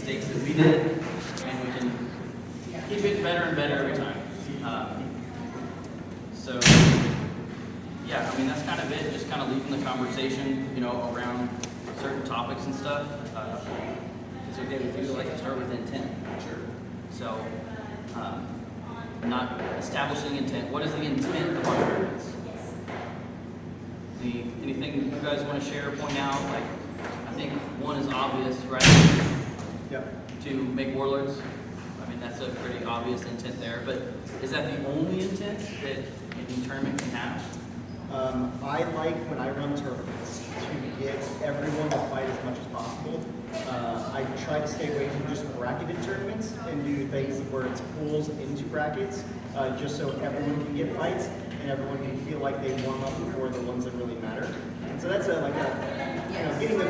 mistakes that we did, and we can keep it better and better every time. So, yeah, I mean, that's kind of it, just kind of leading the conversation, around certain topics and stuff. It's okay with you, like to start with intent. Sure. So, not establishing intent. What is the intent of our tournaments? Anything you guys want to share, point out? Like, I think one is obvious, right? Yep. To make warlords. I mean, that's a pretty obvious intent there. But is that the only intent that any tournament can have? I like when I run tournaments to get everyone to fight as much as possible. I try to stay away from just bracketed tournaments and do things where it's pools into brackets, just so everyone can get fights and everyone can feel like they warm up before the ones that really matter. And so that's getting a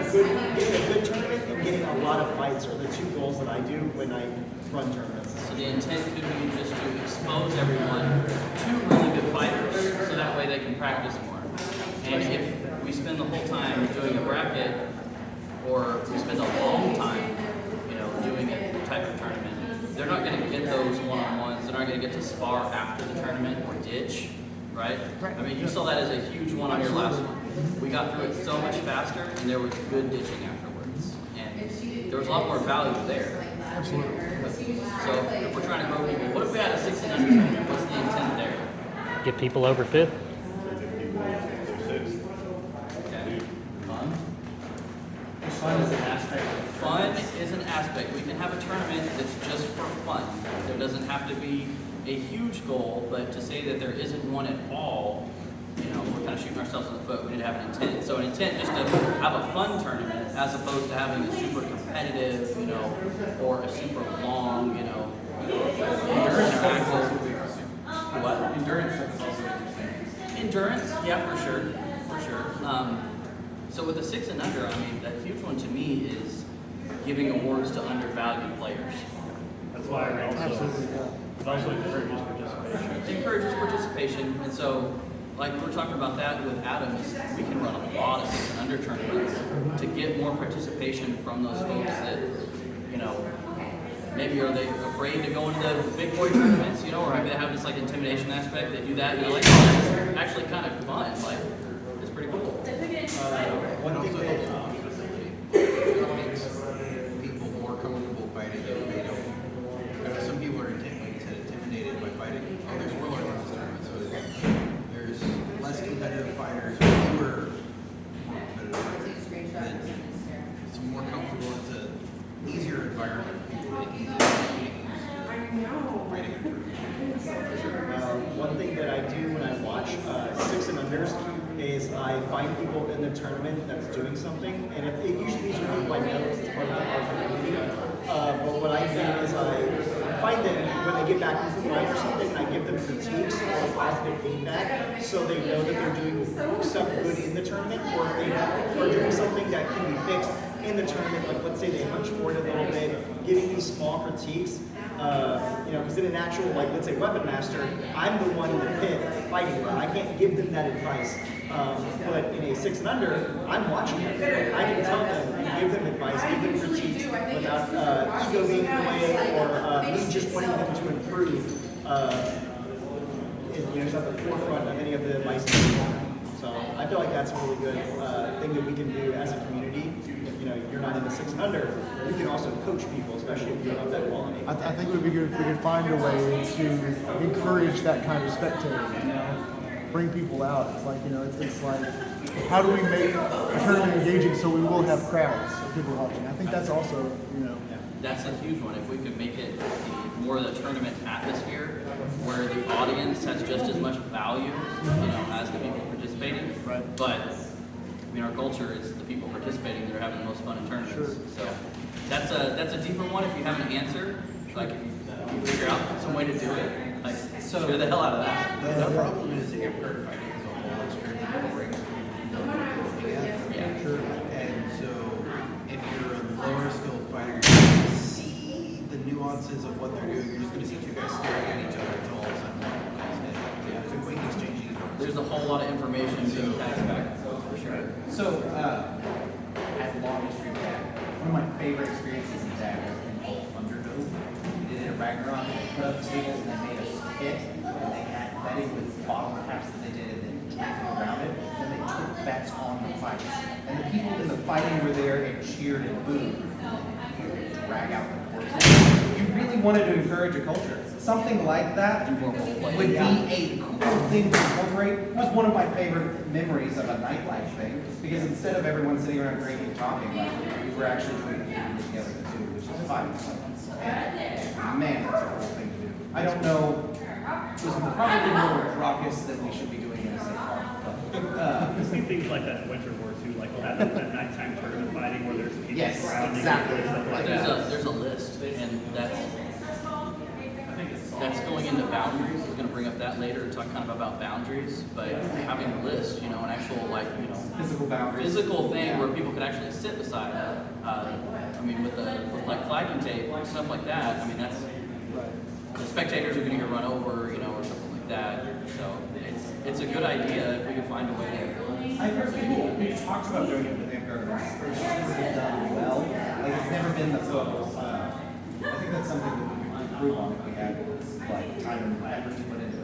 good tournament and getting a lot of fights are the two goals that I do when I run tournaments. So the intent could be just to expose everyone to really good fighters, so that way they can practice more. And if we spend the whole time doing a bracket, or we spend a long time, doing a type of tournament, they're not going to get those one-on-ones. They're not going to get to spar after the tournament or ditch, right? I mean, you saw that as a huge one on your last one. We got through it so much faster, and there was good ditching afterwards, and there was a lot more value there. Absolutely. So if we're trying to grow people, what if we had a 6 and under tournament? What's the intent there? Get people over 5th. Okay. Fun. Fun is an aspect. Fun is an aspect. We can have a tournament that's just for fun. There doesn't have to be a huge goal, but to say that there isn't one at all, we're kind of shooting ourselves in the foot. We need to have an intent. So an intent just to have a fun tournament as opposed to having a super competitive, or a super long, interactive. What? Endurance, yeah, for sure. So with the 6 and under, I mean, that huge one to me is giving awards to undervalued players. That's why it also encourages participation. It encourages participation, and so, like we're talking about that with Adam, is we can run a lot of 6 and under tournaments to get more participation from those folks that, maybe are they afraid to go into the big boy tournaments, or maybe they have this like intimidation aspect. They do that, and they're like, oh, this is actually kind of fun. Like, it's pretty cool. One thing It makes people more comfortable fighting if they don't. I know some people are intimidated by fighting. Oh, there's warlords in this tournament, so there's less competitive fighters, fewer more competitive fighters. Then it's more comfortable. It's an easier environment for people to easily fighting. One thing that I do when I watch 6 and unders is I find people in the tournament that's doing something, and it usually these are people I know because it's part of the community. But what I do is I find them when they get back into the fight or something, and I give them critiques or positive feedback so they know that they're doing stuff good in the tournament, or if they are doing something that can be fixed in the tournament, like let's say they hunch forward a little bit, giving these small critiques. Because in an actual, like, let's say Weapon Master, I'm the one in the pit fighting them. I can't give them that advice. But in a 6 and under, I'm watching them. I can tell them, give them advice, give them critiques without ego being in the way or me just wanting them to improve. It's at the forefront of any of the advice. So I feel like that's a really good thing that we can do as a community. If you're not in the 6 and under, you can also coach people, especially if you don't have that quality. I think it would be good if we could find a way to encourage that kind of spectator, bring people out. It's like, it's like, how do we make a tournament engaging so we will have crowds of people watching? I think that's also, That's a huge one. If we could make it more of the tournament atmosphere where the audience has just as much value, as the people participating. Right. But our culture is the people participating that are having the most fun in tournaments. Sure. So that's a deeper one. If you have an answer, like if you figure out some way to do it, like share the hell out of that. The problem is amp-guard fighting as a whole is very boring. Yeah. sure. And so if you're a lower skill fighter, you're going to see the nuances of what they're doing. You're just going to see two guys staring at each other until all of a sudden one calls it. Yeah, it's a quick exchanging. There's a whole lot of information being passed back. For sure. So, I have a long history with that. One of my favorite experiences in that was in Ragnarok, they put up tables and they made a pit, and they had betting with bottle caps that they did, and then drinking around it, and they took bets on the fights. And the people in the fighting were there and cheered and booed. Drag out the corpses. If you really wanted to encourage a culture, something like that would be a cool thing to incorporate. It was one of my favorite memories of a nightlife thing, because instead of everyone sitting around drinking and talking, like, we were actually drinking and together too, which is fun. And man, that's a cool thing to do. I don't know, it was probably more raucous than we should be doing in a state park. You see things like that in Winter War too, like that nighttime tournament fighting where there's people Yes, surrounding exactly. and stuff like There's that. there's a list, and that's going into boundaries. We're going to bring up that later, talk kind of about boundaries, but having a list, you know, an actual Physical boundaries. physical thing where people could actually sit beside it. I mean, with like flagging tape and stuff like that. I mean, that's the spectators are going to get run over, you know, or something like that. So it's a good idea if we can find a way to. I've heard people who talked about doing it with Endreign. It's just never been done well. Like it's never been the focus. I think that's something that we could improve on if we had like time and effort to put into it.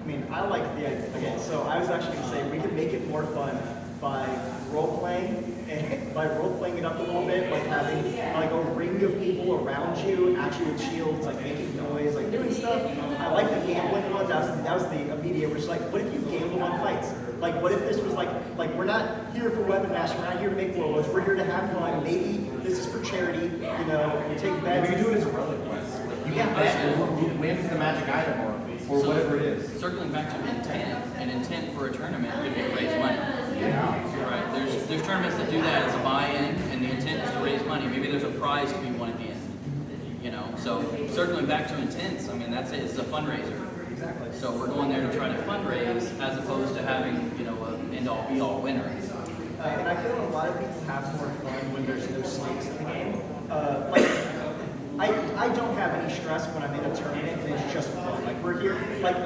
I mean, I like the idea. Okay, so I was actually going to say we could make it more fun by role playing and by role playing it up a little bit, like having like a ring of people around you, actually with shields, like making noise, like doing stuff. I like the gambling one. That was the immediate. Which is like, what if you gambled on fights? Like, what if this was like we're not here for Weapon Master, we're not here to make warlords, we're here to have fun. Maybe this is for charity. You know, you take bets. We could do it as a relic quest. You can bet who wins the magic item or So, whatever it is. Circling back to intent, an intent for a tournament could be to raise money. Yeah. Right. There's tournaments that do that as a buy-in, and the intent is to raise money. Maybe there's a prize to be won at the end. You know. So circling back to intents, I mean that's it. It's a fundraiser. Exactly. So we're going there to try to fundraise as opposed to having, you know, an end-all be-all winner. And I feel a lot of people have more fun when there's no stakes in the game. I don't have any stress when I'm in a tournament and it's just fun. Like we're here, like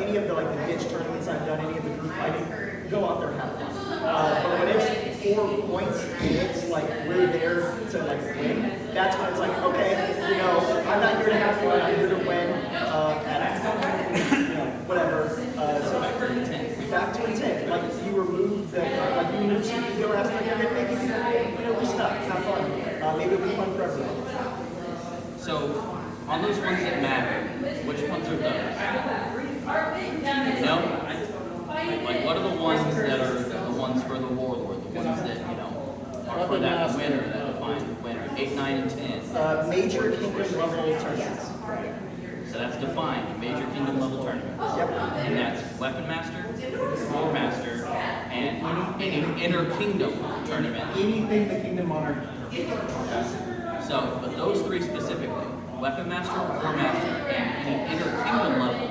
any of the the ditch tournaments I've done, any of the group fighting, go out there and have fun. But when it's 4 points and it's like we're there to like win, that's when it's like, okay, you know, I'm not here to have fun, I'm here to win. Whatever. So back to intent. Like you remove the you remove some ego aspect of it, making people be stuck. It's not fun. Maybe it'll be fun for everyone. So on those ones that matter, which ones are those? No? Like what are the ones that are the ones for the warlord, the ones that, you know, are for that winner, that define the winner? 8, 9, and 10. Major kingdom level tournaments. So that's defined, major kingdom level tournaments. Yep. And that's Weapon Master, War Master, and any inner kingdom tournament. Anything the kingdom honored. So, but those 3 specifically, Weapon Master, War Master, and any inner kingdom level,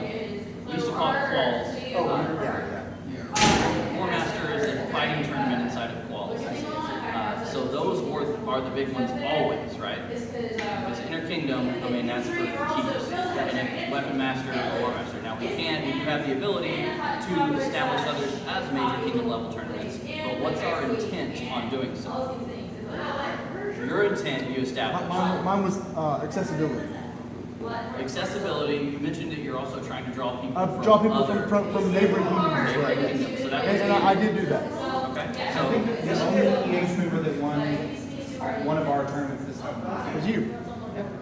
we used to call it quals. Oh, yeah. War Master is a fighting tournament inside of quals. So those are the big ones always, right? Because inner kingdom, I mean, that's for keeps. And if Weapon Master or War Master. Now we have the ability to establish others as major kingdom level tournaments, but what's our intent on doing so? Your intent you established. Mine was accessibility. Accessibility, you mentioned that you're also trying to draw people from Draw people other from neighboring kingdoms. neighboring Right. kingdoms. So that was And I did do that. okay. I think So the only EH member that won one of our tournaments this time It was you.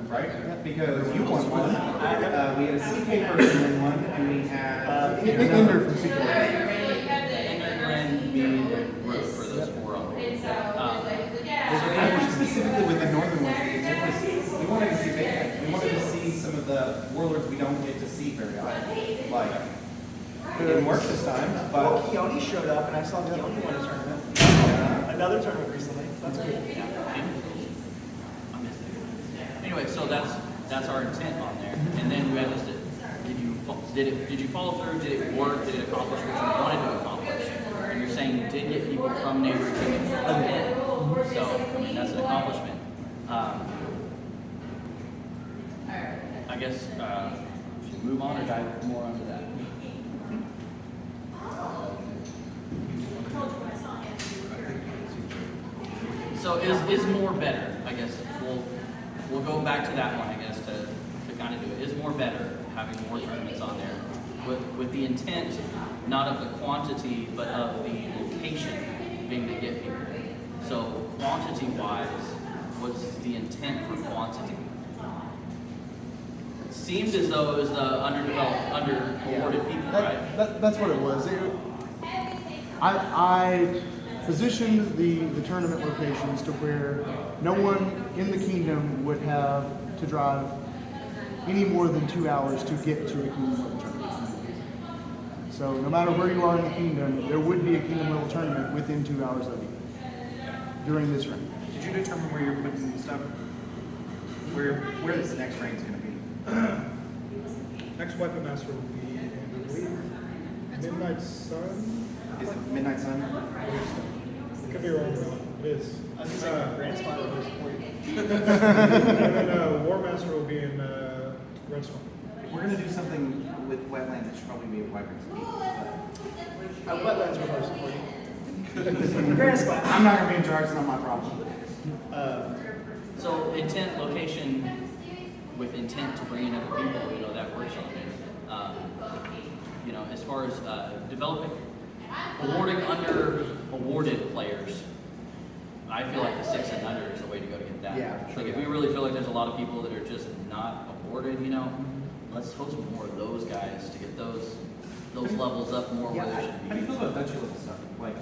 right? Because you won one. We had a CK person win one, and we had Ender from CK. Endreign being the group for those 4 only. I was specifically with the northern ones because it was, we wanted to see bacon. We wanted to see some of the warlords we don't get to see very often. Like, it didn't work this time, Well, but Keone showed up, and I saw Keone win a tournament. Another tournament recently. That's good. I missed it. Anyway, so that's our intent on there, and then we have this. Did you follow through? Did it work? Did it accomplish what you wanted to accomplish? And you're saying you did get people from neighboring kingdoms. So I mean that's an accomplishment. I guess should we move on or dive more onto that? So is more better? I guess we'll go back to that one. I guess to kind of do it. Is more better having more tournaments on there with the intent not of the quantity but of the location being to get people. So quantity wise, what's the intent for quantity? It seemed as though it was the underdeveloped, under-awarded people, right? That's what it was. I positioned the tournament locations to where no one in the kingdom would have to drive any more than 2 hours to get to a kingdom level tournament. So no matter where you are in the kingdom, there would be a kingdom level tournament within 2 hours of you during this ring. Did you determine where you're putting stuff? Where is the next rank's going to be? Next weapon master will be, I believe, Midnight Sun. Is it Midnight Sun? Could be wrong, though. It is. I was just like, Grand Spot will support you. And then War Master will be in Redstone. We're going to do something with wetlands. It should probably be a wyvern's keep. Wetlands will support you. Grand Spot. I'm not going to be in charge. It's not my problem. So intent, location, with intent to bring in other people, that works on it. As far as developing, awarding under-awarded players, I feel like the 6 and under is the way to go to get that. Yeah, Like if we really feel like there's a lot of people that are just not awarded, let's host more of those guys to get those levels up more where they should How do you be. feel about duchy level stuff? Like,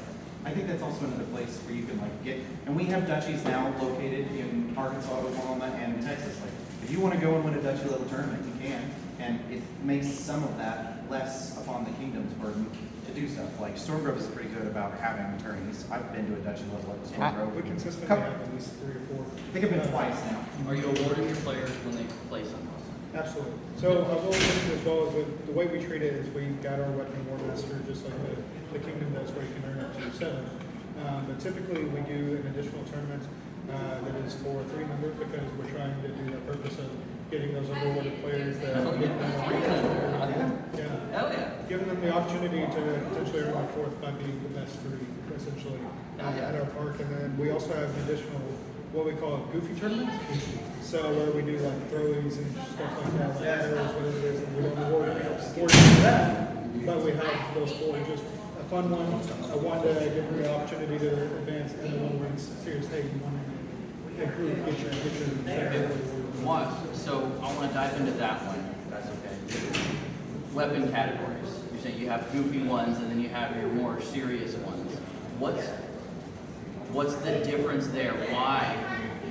I think that's also another place where you can get, and we have duchies now located in Arkansas, Oklahoma, and Texas. Like, if you want to go and win a duchy level tournament, you can, and it makes some of that less upon the kingdom's burden to do stuff. Like Stormgrove is pretty good about having attorneys. I've been to a duchy level at Stormgrove. We consistently Couple- have at least 3 or 4. I think I've been twice now. Are you awarding your players when they play something? Absolutely. So I will mention as well, the way we treat it is we've got our weapon war master just like the kingdom does, where you can earn up to 7. But typically we do an additional tournament that is for 3 members because we're trying to do the purpose of getting those underwater players that Oh, yeah. Hell yeah. giving them the opportunity to potentially earn like 4th by being the best 3 essentially at our park. And then we also have an additional what we call a goofy tournament. So where we do like throwies and stuff like that, like arrows, whatever it is, and we don't award for that, but we have those 4 just a fun one, a one to give them the opportunity to advance, and the one where it's serious, hey, you want to improve, get your What? So I want to dive into that one, if that's okay. Weapon categories. You're saying you have goofy ones and then you have your more serious ones. What's the difference there? Why?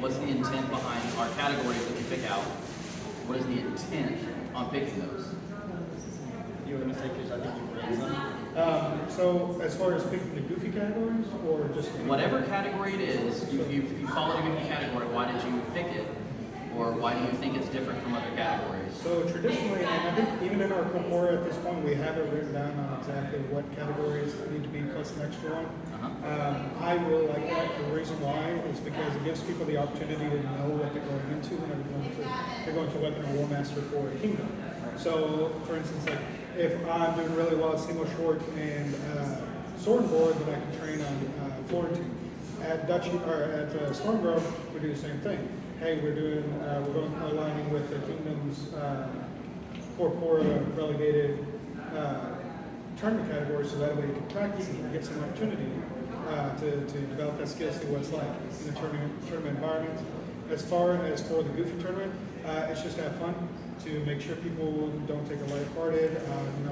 What's the intent behind our categories that we pick out? What is the intent on picking those? You were going to say because I think you raised them. So as far as picking the goofy categories, or just Whatever category it is, if you call it a goofy category, why did you pick it? Or why do you think it's different from other categories? So traditionally, and I think even in our core at this point, we have it written down on exactly what categories need to be plus an extra one. I really like that. The reason why is because it gives people the opportunity to know what they're going into when they're going to Weapon or War Master for a kingdom. So, for instance, like if I'm doing really well at single short and sword board, then I can train on Florentine. At Duchy or at Stormgrove, we do the same thing. Hey, we're going aligning with the kingdom's corpora relegated tournament category, so that way you can practice and get some opportunity to develop that skill, see what it's like in a tournament environment. As far as for the goofy tournament, it's just to have fun, to make sure people don't take it lighthearted.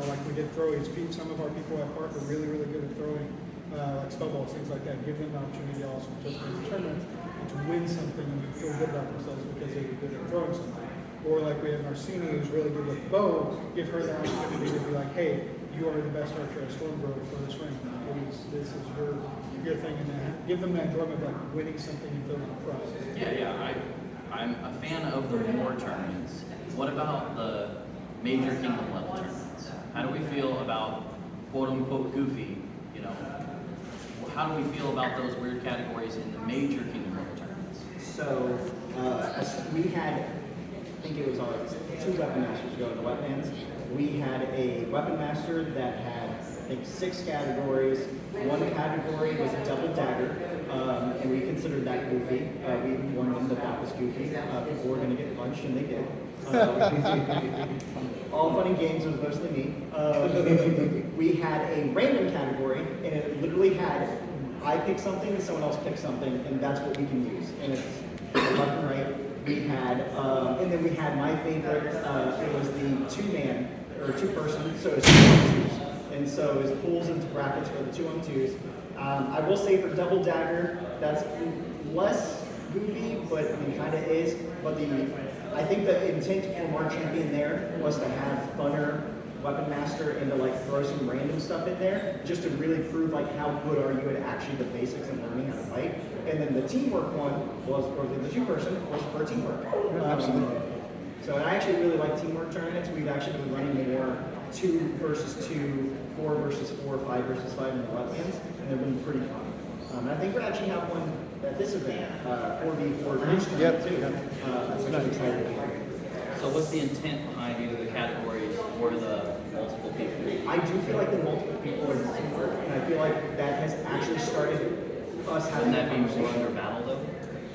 Like we did throwies. Some of our people at Park are really, really good at throwing, like snowballs, things like that. Give them the opportunity also to participate in the tournament and to win something and feel good about themselves because they're good at throwing something. Or like we have Marcini, who's really good with bow. Give her the opportunity to be like, hey, you are the best archer at Stormgrove for this ring. This is your thing, and give them that drum of like winning something and feeling proud. Yeah. I'm a fan of the war tournaments. What about the major kingdom level tournaments? How do we feel about quote unquote goofy? How do we feel about those weird categories in the major kingdom level tournaments? So we had, I think it was 2 weapon masters go into wetlands. We had a weapon master that had, I think, 6 categories. One category was a double dagger, and we considered that goofy. We warned them that was goofy. People were going to get punched, and they did. All fun and games was mostly me. We had a random category, and it literally had I pick something and someone else picks something, and that's what we can use. And it's left and right. We had, and then we had my favorite. It was the two-man or two-person, so it's 2-on-2s, and so it's pulls into brackets for the 2-on-2s. I will say for double dagger, that's less goofy, but it kind of is. But I think the intent from our champion there was to have funner weapon master and to like throw some random stuff in there, just to really prove like how good are you at actually the basics and learning how to fight. And then the teamwork one was, or the two-person was for teamwork. Absolutely. So I actually really like teamwork tournaments. We've actually been running more 2 versus 2, 4 versus 4, 5 versus 5 in the wetlands, and they've been pretty fun. And I think we actually have one at this event, 4v4 bridge tournament too. Which I'm excited about. So what's the intent behind either the categories or the multiple people? I do feel like the multiple people are teamwork, and I feel like that has actually started us having Wouldn't that be more conversation. under battle though?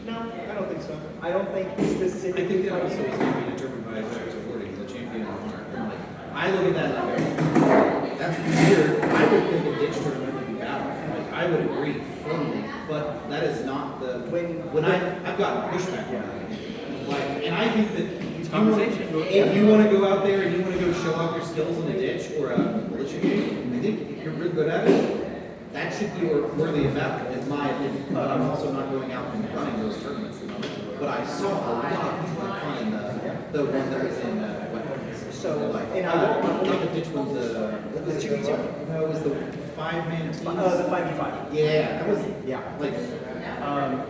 No, I don't think so. I don't think I specifically. think that also is going to be determined by who's awarding the champion of the honor. Like, I look at that like, that's weird. I would think a ditch tournament would be battle. Like, I would agree firmly, but that is not the when I've gotten pushback on that. Like, and I think that It's conversation. if you want to go out there and you want to go show off your skills in a ditch or a militia game, I think if you're really good at it, that should be worthy of battle, in my opinion. But I'm also not going out and running those tournaments. But I saw a lot of people have fun in the one that was in Wetlands. So, like, and I will- not the ditch one, what was The it? 2v2? No, it was the 5-man team. The 5v5. Yeah, that was Yeah. like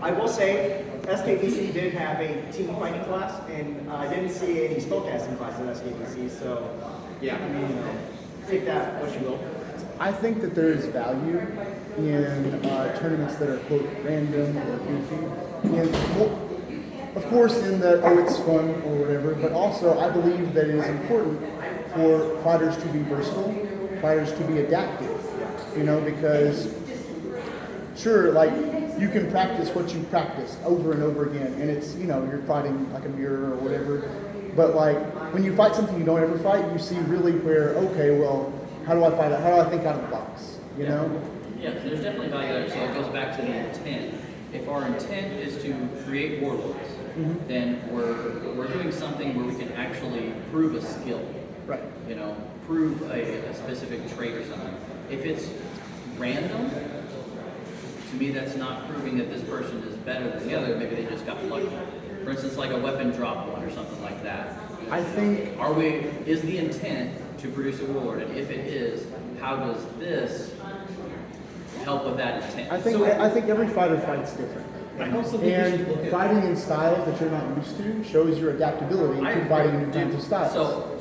I will say, SKBC did have a team fighting class, and I didn't see any spellcasting class at SKBC, so, yeah. I mean, take that what you will. I think that there is value in tournaments that are quote random or goofy. And well, of course, in the it's fun or whatever, but also I believe that it is important for fighters to be versatile, fighters to be adaptive. You know, because sure, like you can practice what you practice over and over again, and it's you're fighting like a mirror or whatever. But like when you fight something you don't ever fight, you see really where okay, well. How do I fight out? How do I think out of the box? You know? Yeah, there's definitely value there. So it goes back to the intent. If our intent is to create warlords, then we're doing something where we can actually prove a skill. Right. Prove a specific trait or something. If it's random, to me that's not proving that this person is better than the other. Maybe they just got lucky. For instance, like a weapon drop one or something like that. I think Is the intent to produce a warlord? And if it is, how does this help with that intent? I think every fighter fights different. I also think we should look And at fighting in styles that you're not used to shows your adaptability I to agree. fighting in new kinds of styles.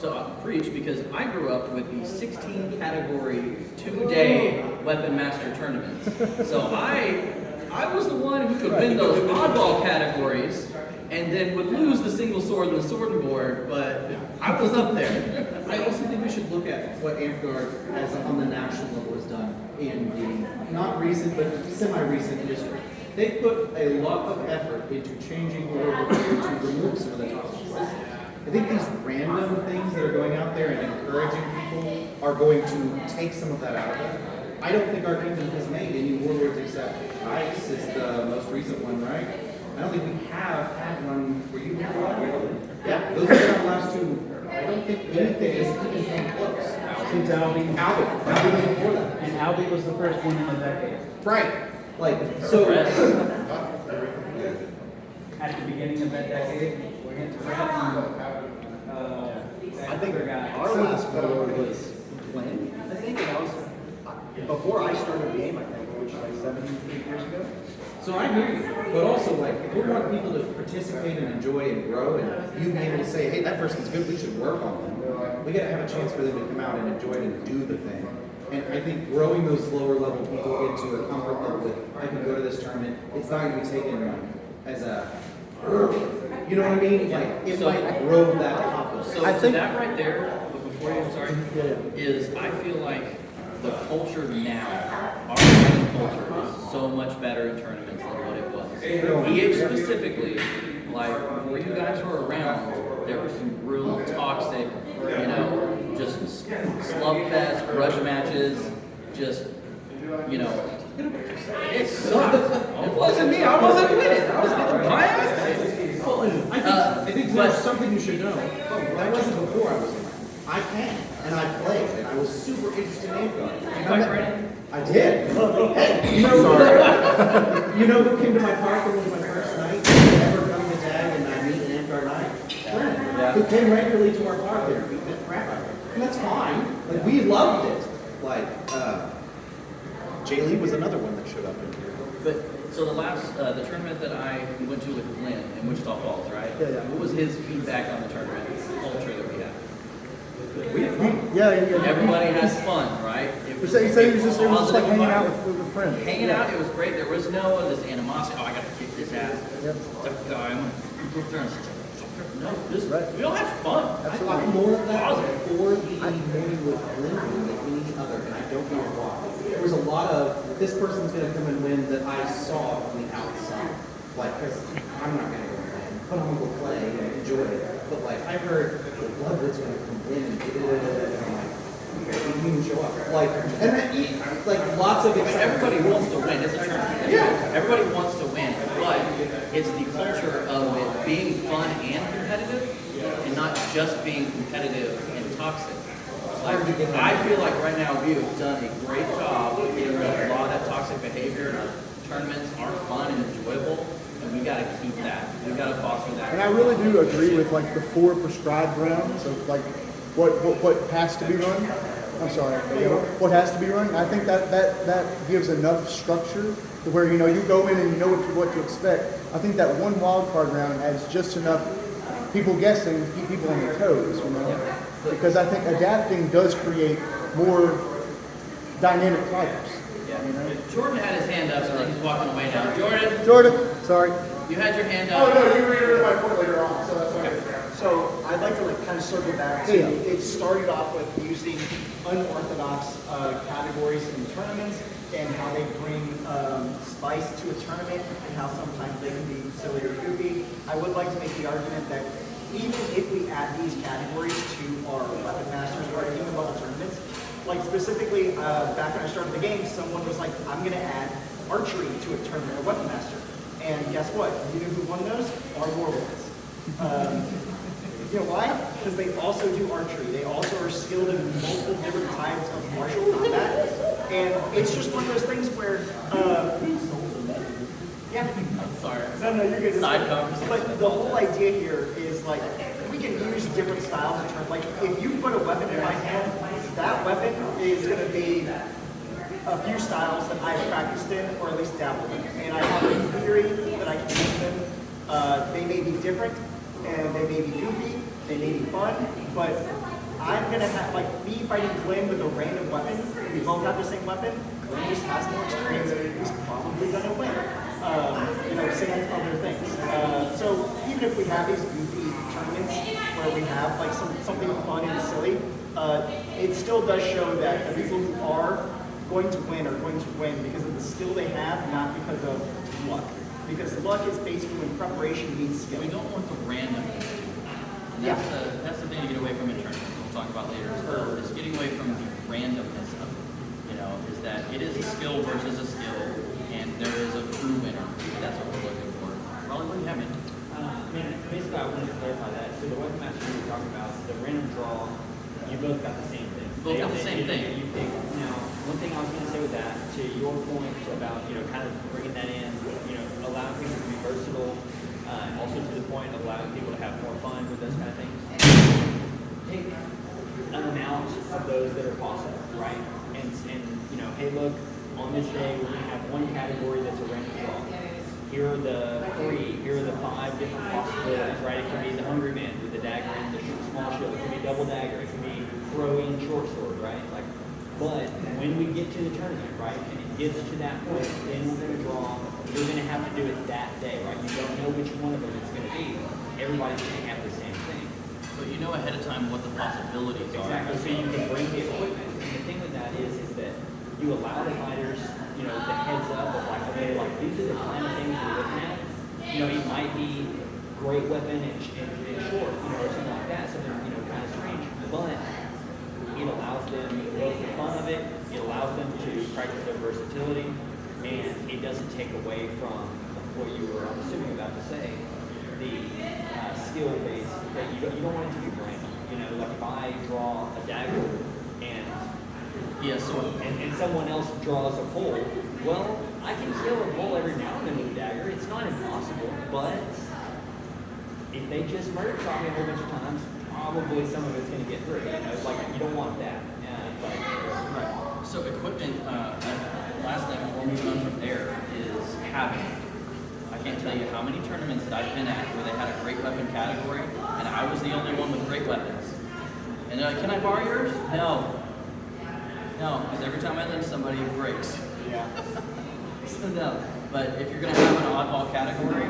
So I preach because I grew up with the 16 category 2-day weapon master tournaments. So I was the one who could win those oddball categories and then would lose the single sword and the sword and board, but I was up there. I also think we should look at what AmpGuard as on the national level has done in the not recent but semi-recent history. They put a lot of effort into changing order to remove some of the topics. I think these random things that are going out there and encouraging people are going to take some of that out of it. I don't think our kingdom has made any warlords except Ice is the most recent one, right? I don't think we have had one where you have one. Yeah, those are our last two. I don't think anything is even come close. Since Albie. Albie was before that. And Albie was the first one in the decade. Right. Like, so. At the beginning of that decade, we went to Red I think our last photo was Glenn, I think, and that was before I started the game, I think, which is like 7-8 years ago. So I hear you, but also like if we want people to participate and enjoy and grow, and you be able to say, hey, that person's good, we should work on them. We gotta have a chance for them to come out and enjoy it and do the thing. And I think growing those lower level people into a comfort level with, I can go to this tournament, it's not gonna be taken like as a, you know what I mean? Like it So- might grow that top of. So, that right there, but before you, I'm sorry, is I feel like the culture now, our fighting culture is so much better in tournaments than what it was. EH specifically, like, where you guys were around, there were some You know, just slugfest, grudge matches, just, you know, it sucked. It wasn't me. I wasn't winning. I was getting my ass kicked. I think there's something you should know. That wasn't before I was in. I can, and I played, and I was super interested in Endreign. You fight Brandon? I did. Hey, you know who came to my park and was my first night ever coming to tag and I meet an Endreign night? Friend, who came regularly to our park there, beat the crap out of it. And that's fine. Like, we loved it. Like, Jay Lee was another one that showed up in here. But so the tournament that I went to with Glenn in Wichita Falls, right? Yeah. What was his feedback on the tournament culture that we had? Yeah. Everybody has fun, right? It He said it was just like positive hanging out environment. with friends. Hanging out, it was great. There was no this animosity. Oh, I got to kick this ass. Yep. I'm gonna go up there and no, just Right. we all have fun. I thought more of that before the morning with Glenn than any other, and I don't know why. There was a lot of, this person's going to come and win that I saw from the outside. Like, because I'm not going to go win, but I'm going to go play and enjoy it. But, like, I heard the Bloodwood's going to come win and I'm like, you didn't even show up. Like, and then, like, lots of excitement. Everybody wants to win. It's a tournament. Yeah. Everybody wants to win, but it's the culture of it being fun and competitive, and not just being competitive and toxic. Like, I feel like right now we have done a great job of getting rid of a lot of that toxic behavior, and our tournaments are fun and enjoyable, and we got to keep that. We got to foster that. And I really do agree with like the 4 prescribed rounds of like what has to be run. I'm sorry, but, you know, what has to be run. I think that gives enough structure to where you know you go in and you know what to expect. I think that 1 wild card round adds just enough people guessing to keep people on their toes, you know. Because I think adapting does create more dynamic fighters. Yeah. You know? Jordan had his hand up, so he's walking away now. Jordan, sorry. You had your hand Oh up. no, you reiterate my point later on, so that's okay. So I'd like to like kind of circle back to it started off with using unorthodox categories in tournaments and how they bring spice to a tournament and how sometimes they can be silly or goofy. I would like to make the argument that even if we add these categories to our weapon masters or our human level tournaments, like specifically back when I started the game, someone was like, I'm going to add archery to a tournament or weapon master. And guess what? You know who won those? Our warlords. You know why? Because they also do archery. They also are skilled in multiple different types of martial combat. And it's just one of those things where, yeah. I'm sorry. No, you're good. Side conversation. But the whole idea here is like, we can use different styles of terms. Like, if you put a weapon in my hand, that weapon is going to be a few styles that I've practiced in, or at least dabbled in. And I have a theory that I can use them. They may be different, and they may be goofy, they may be fun, but I'm gonna have, like, me fighting Glenn with a random weapon, we both have the same weapon, Glenn just has more experience, he's probably gonna win. You know, same with other things. So even if we have these goofy tournaments where we have like something fun and silly, it still does show that the people who are going to win are going to win because of the skill they have, not because of luck. Because luck is basically when preparation meets skill. We don't want the randomness. And that's the thing to get away from in tournaments. We'll talk about later. Is getting away from the randomness of it. You know, is that it is a skill versus a skill, and there is a true winner. That's what we're looking for. Raleigh, what do you have, man? Basically, I wanted to clarify that. So the weapon master we were talking about, the random draw, you both got the same thing. Both got the same thing. You pick. Now, one thing I was going to say with that, to your point about kind of bringing that in, allowing people to be versatile, also to the point of allowing people to have more fun with those kind of things. Take an amount of those that are possible, right? And hey, look, on this day we're going to have one category that's a random draw. Here are the 3, here are the 5 different possibilities, right? It could be the Hungry Man with the dagger and the small shield. It could be double dagger. It could be throw-in short sword, right? But when we get to the tournament, right, and it gets to that point, then we're going to draw. You're going to have to do it that day, right? You don't know which one of them it's going to be. Everybody's going to have the same thing. But you know ahead of time what the possibilities are. Exactly. So you can bring the equipment. And the thing with that is that you allow the fighters, the heads up of okay, these are the kind of things we're looking at. It might be great weapon and short, or something like that, something, kind of strange. But it allows them both the fun of it, it allows them to practice their versatility, and it doesn't take away from what you were, I'm assuming, about to say, the skill base that you don't want it to be random. Like if I draw a dagger and Yeah, so and someone else draws a pole, well, I can kill a pole every now and then with a dagger. It's not impossible, but if they just murder shot me a whole bunch of times, probably some of it's going to get through. It's like you don't want that. right. So equipment. Last thing before moving on from there is having. I can't tell you how many tournaments that I've been at where they had a great weapon category, and I was the only one with great weapons. And they're like, "Can I borrow yours?" No, because every time I lend somebody, it breaks. Yeah. So no. But if you're gonna have an oddball category,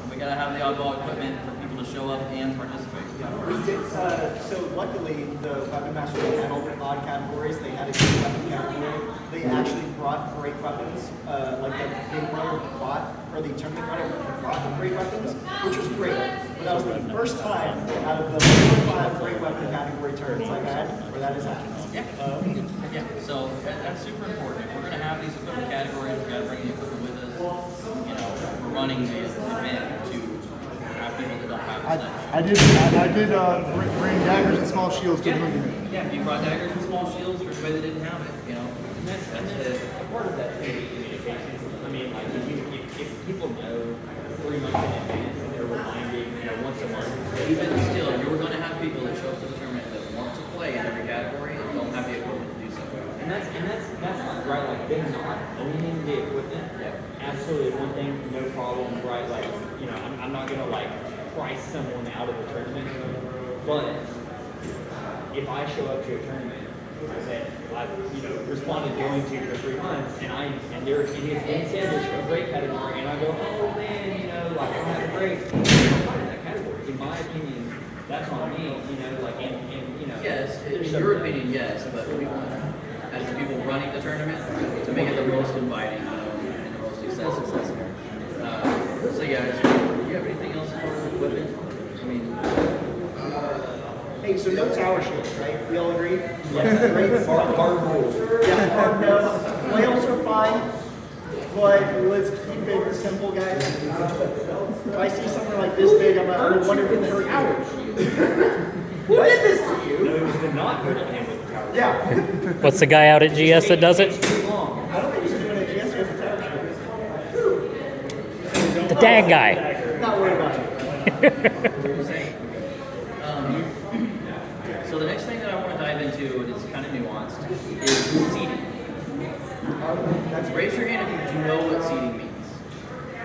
we gotta have the oddball equipment for people to show up and participate. We did, so luckily, the Weapon Master handled odd categories. They had a good weapon category. They actually brought great weapons, like the big brother bought, or the tournament runner brought great weapons, which was great. But that was the first time out of the 4 or 5 great weapon category tournaments I've had where that has happened. Yeah, so that's super important. If we're gonna have these equipment categories, we gotta bring the equipment with us. We're running the event to have people that don't have such. I did bring daggers and small shields to the tournament. Yeah, you brought daggers and small shields for everybody that didn't have it, And that's it. a part of that thing is communication. I mean, like if people know 3 months in advance and they're reminding, once a month. Even still, you're gonna have people that show up to the tournament that want to play in every category and don't have the equipment to do so. And that's not right. Like them not owning the equipment. Absolutely, one thing, no problem. Right? Like I'm not gonna like price someone out of the tournament. But if I show up to a tournament that I've responded going to for 3 months, and there it has been said there's a great category, and I go, oh man, like I don't have a great. I'm not in that category. In my opinion, that's on me. Yes, in your opinion, yes, but we want, as the people running the tournament, to make it the most inviting, and the most accessible. So yeah, do you have anything else for equipment? I mean, Hey, so no tower shields, right? We all agree? Yeah, Great. hard rules. Yeah, no. Flails are fine, but let's keep it simple, guys. If I see something like this big, I'm gonna wonder if it's hurt you. Who did this to you? No, it was the not hurting him with the tower. Yeah. What's the guy out at GS that does it? Too long. I don't think he's doing it just with the tower shield. The dag guy. Not worried about it. So the next thing that I want to dive into, and it's kind of nuanced, is seating. Raise your hand if you know what seating means.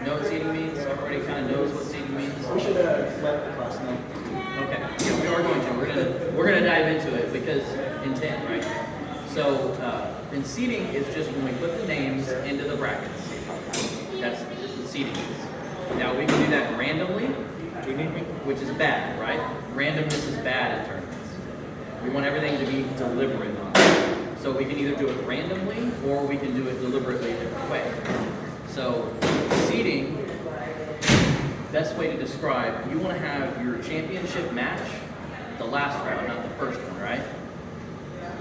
You know what seating means? Everybody kind of knows what seating means. We should let the class know. Okay, yeah, we are going to. We're gonna dive into it because intent, right? So, in seating is just when we put the names into the brackets. That's the seating is. Now we can do that randomly, which is bad, right? Randomness is bad in tournaments. We want everything to be deliberate on it. So we can either do it randomly or we can do it deliberately a different way. So seeding, best way to describe, you want to have your championship match the last round, not the first one, right?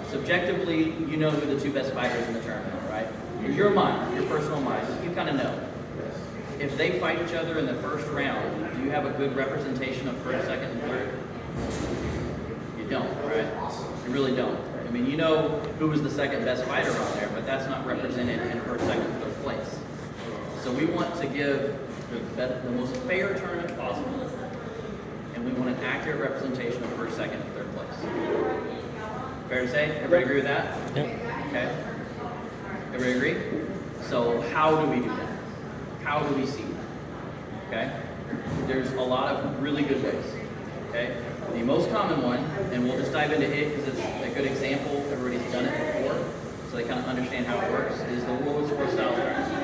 Subjectively, you know who the 2 best fighters in the tournament are, right? In your mind, your personal mind, you kind of know. If they fight each other in the first round, do you have a good representation of first, second, and third? You don't, right? You really don't. I mean, you know who was the second best fighter on there, but that's not represented in first, second, and third place. So we want to give the most fair tournament possible, and we want an accurate representation of first, second, and third place. Fair to say? Everybody agree with that? Yep. Okay. Everybody agree? So how do we do that? How do we see that? Okay? There's a lot of really good ways. Okay? The most common one, and we'll just dive into it because it's a good example. Everybody's done it before, so they kind of understand how it works, is the rules for style tournament.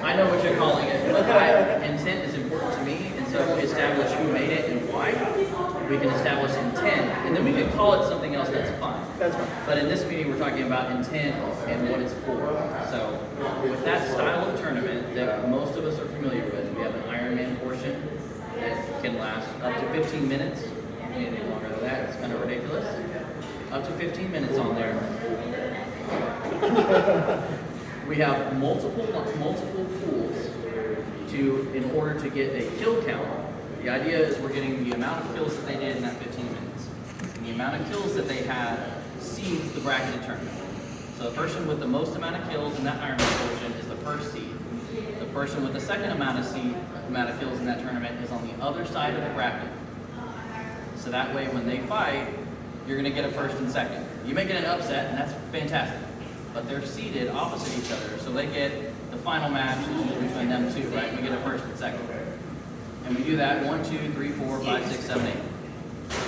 I know what you're calling it, but intent is important to me, and so we establish who made it and why. We can establish intent, and then we can call it something else that's fine. That's fine. But in this meeting, we're talking about intent and what it's for. So with that style of tournament that most of us are familiar with, we have an Ironman portion that can last up to 15 minutes. Anything longer than that, it's kind of ridiculous. Up to 15 minutes on there. We have multiple pools in order to get a kill count. The idea is we're getting the amount of kills that they did in that 15 minutes. And the amount of kills that they had seeds the bracketed tournament. So the person with the most amount of kills in that Ironman portion is the first seed. The person with the second amount of kills in that tournament is on the other side of the bracket. So that way when they fight, you're going to get a first and second. You may get an upset, and that's fantastic. But they're seated opposite each other, so they get the final match between them two, right? We get a first and second. And we do that 1, 2, 3, 4, 5, 6, 7, 8.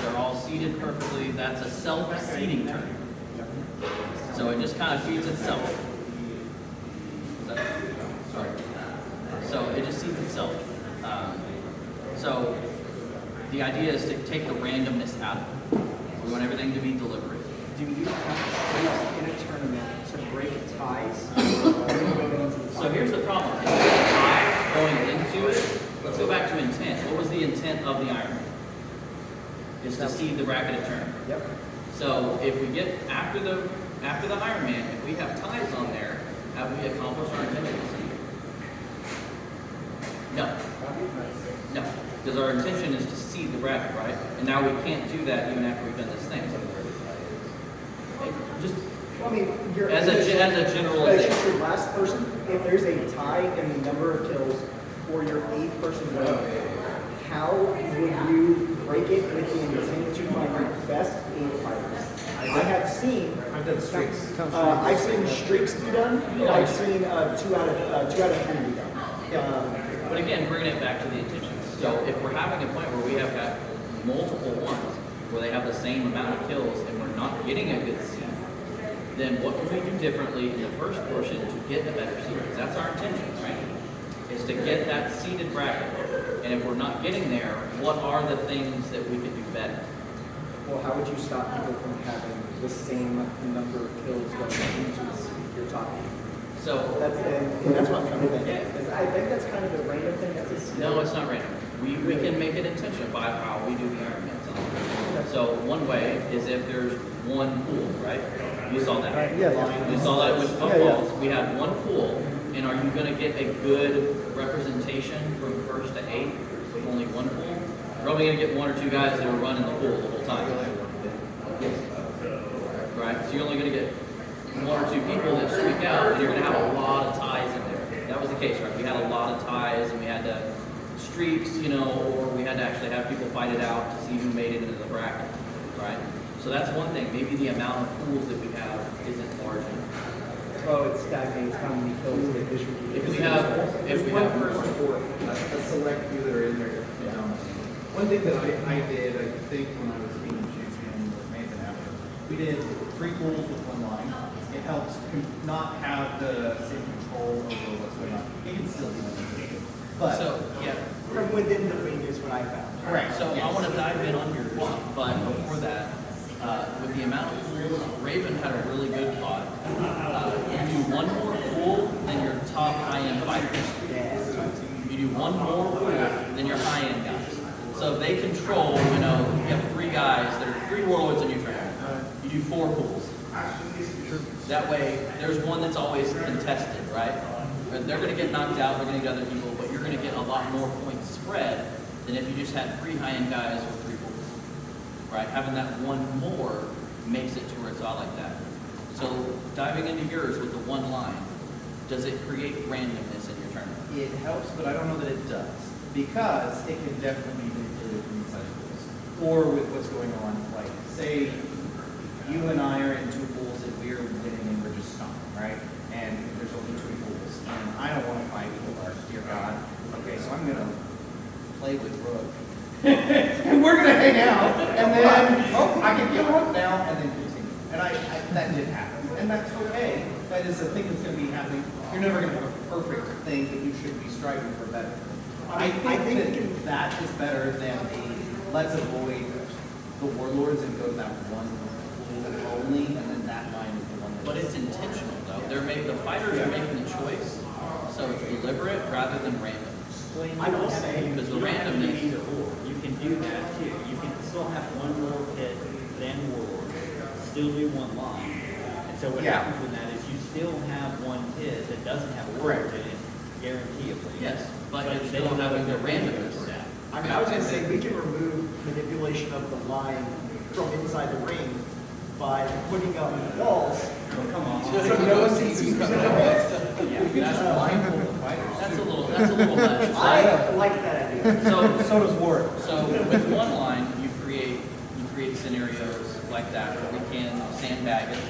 They're all seated perfectly. That's a self-seating tournament. So it just kind of feeds itself. Sorry. So it just seeds itself. So the idea is to take the randomness out of it. We want everything to be deliberate. Do you have in a tournament to break ties? So here's the problem. If there's a tie going into it, let's go back to intent. What was the intent of the Ironman? Is to seed the bracketed tournament. Yep. So if we get after the Ironman, if we have ties on there, have we accomplished our intention? No. No. Because our intention is to seed the bracket, right? And now we can't do that even after we've done this thing. Just I mean, as a generalization. As your last person, if there's a tie in the number of kills for your 8th person winning, how would you break it with the intent to find your best 8 fighters? I have seen. I've done streaks. I've seen streaks be done. I've seen 2 out of 3 be done. But again, bringing it back to the intentions. So if we're having a point where we have got multiple ones where they have the same amount of kills and we're not getting a good seed, then what can we do differently in the first portion to get a better seed? Because that's our intention, right? Is to get that seeded bracket. And if we're not getting there, what are the things that we could do better? Well, how would you stop people from having the same number of kills going into the seed you're talking? So That's what I'm trying to think. I think that's kind of a random thing. That's a seed. no, it's not random. We can make it intentional by how we do the Ironman. So one way is if there's one pool, right? You saw that. Yeah. You saw that with Yeah, footballs. We had one pool, and are you going to get a good representation from first to 8th with only one pool? You're only going to get 1 or 2 guys that are running the pool the whole time. Right? So you're only going to get 1 or 2 people that streak out, and you're going to have a lot of ties in there. That was the case, right? We had a lot of ties, and we had to streaks, or we had to actually have people fight it out to see who made it into the bracket, right? So that's one thing. Maybe the amount of pools that we have isn't large enough. Oh, it stagnates how many kills they distribute. If we have One person or a select few that are in there. One thing that I did, I think when I was being champion with Nathan after, we did 3 pools with 1 line. It helps not have the same control over what's going on. You can still do it. But So, yeah. From within the ring is what I found. right. So I want to dive in on yours, but before that, with the amount of pools, Raven had a really good thought. You do 1 more pool than your top high-end fighters. You do 1 more pool than your high-end guys. So if they control, you have 3 guys, there are 3 warlords in your tournament. You do 4 pools. That way, there's one that's always contested, right? They're going to get knocked out, they're going to get other people, but you're going to get a lot more points spread than if you just had 3 high-end guys with 3 pools. Right? Having that 1 more makes it to where it's all like that. So diving into yours with the 1 line, does it create randomness in your tournament? It helps, but I don't know that it does. Because it can definitely be manipulated from inside pools. Or with what's going on, like, say, you and I are in 2 pools and we're winning and we're just stopping, right? And there's only 2 pools. And I don't want to fight with our dear God. Okay, so I'm going to play with Brooke. And we're going to hang out. And then, I can kill Brooke now and then continue. And that did happen. And that's okay. That is a thing that's going to be happening. You're never going to have a perfect thing that you should be striving for better. I think that is better than the let's avoid the warlords and go to that 1 pool only, and then that line is the one that. But it's intentional though. The fighters are making the choice, so it's deliberate rather than random. Well, you I will don't have say, to- because the you don't have to do randomness- either or. You can do that too. You can still have one more pit than warlord, still do one line. And so what Yeah. happens in that is you still have one pit that doesn't have a warlord in it, guaranteeably. Yes, but you're they still don't having the know randomness. that. I mean, I was gonna say, we can remove manipulation of the line from inside the ring by putting up walls. Come on. So no one sees who's in the ring. That's a little much. I like that idea. So does Ward. So with one line, you create scenarios like that where we can sandbag it,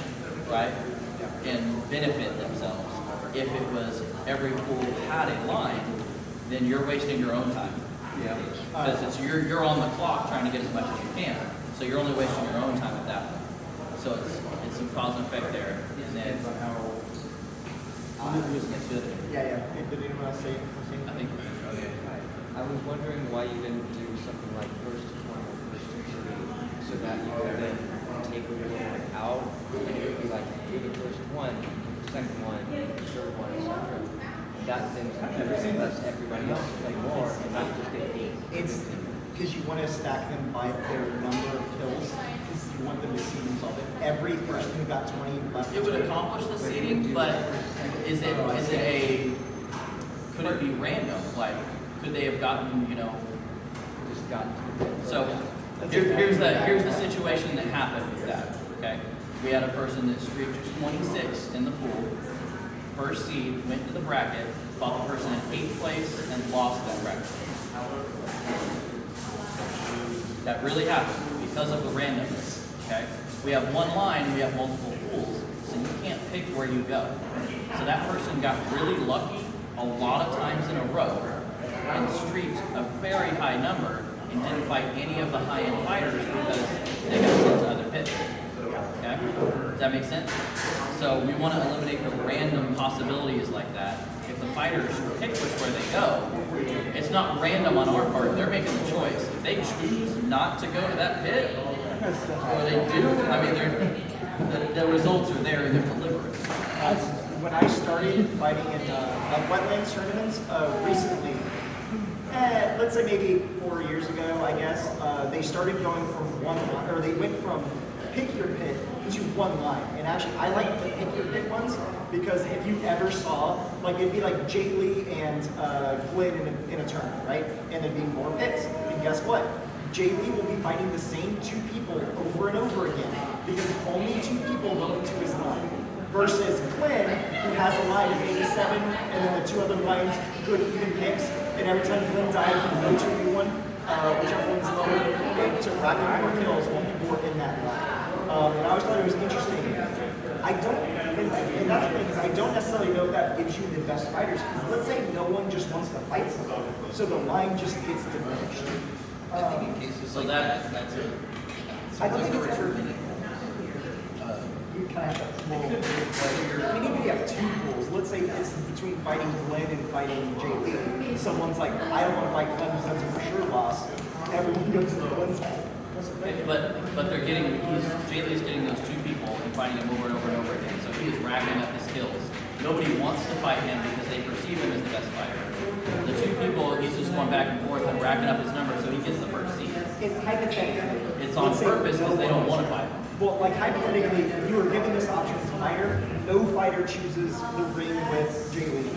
right? And benefit themselves. If it was every pool had a line, then you're wasting your own time. Yeah. Because you're on the clock trying to get as much as you can. So you're only wasting your own time at that point. So it's some cause and effect there. And then Yeah. Did anyone else say anything? I think I was wondering why you didn't do something like first to 20 or first to 30, so that you could then take the one out, and it would be like, do the first one, second one, third one, etc. That then lets everybody else play more, and not just get beat. It's because you want to stack them by their number of kills, because you want them to see themselves. Every person who got 20 left. it would accomplish the seeding, but is it could it be random? Like, could they have gotten, Just got so here's the situation that happened with that, okay? We had a person that streaked 26 in the pool, first seed, went to the bracket, fought the person in 8th place and lost that bracket. That really happened because of the randomness, okay? We have one line, we have multiple pools, so you can't pick where you go. So that person got really lucky a lot of times in a row and streaked a very high number and didn't fight any of the high-end fighters because they got sent to other pits. Okay? Does that make sense? So we want to eliminate the random possibilities like that. If the fighters pick where they go, it's not random on our part. They're making the choice. If they choose not to go to that pit, or they do, I mean, the results are there and they're deliberate. When I started fighting in wetlands tournaments recently, let's say maybe 4 years ago, I guess, they started going from one line, or they went from pick your pit to one line. And actually, I like the pick your pit ones because if you ever saw, like, it'd be like Jay Lee and Glenn in a tournament, right? And there'd be 4 picks. And guess what? Jay Lee will be fighting the same 2 people over and over again because only 2 people go into his line. Versus Glenn, who has a line of 87, and then the 2 other lines, good even picks. And every time Glenn died, he would go to a new one, whichever one's lower, and to rack up more kills while people were in that line. And I always thought it was interesting. I don't, and that's the thing, is I don't necessarily know if that gives you the best fighters. Let's say no one just wants to fight someone, so the line just gets diminished. I think in cases So like that's it. I don't think it's ever you kind of have to pull. I mean, even if you have 2 pools, let's say it's between fighting Glenn and fighting Jay Lee. Someone's like, I don't want to fight Glenn because that's a for sure loss. Everyone goes to Glenn's side. But they're getting, Jay Lee's getting those 2 people and fighting him over and over and over again. So he is racking up his kills. Nobody wants to fight him because they perceive him as the best fighter. The 2 people, he's just going back and forth and racking up his numbers so he gets the first seed. It's hypothetically. It's on purpose because they don't want to fight him. Well, like hypothetically, if you were given this option as a fighter, no fighter chooses the ring with Jay Lee.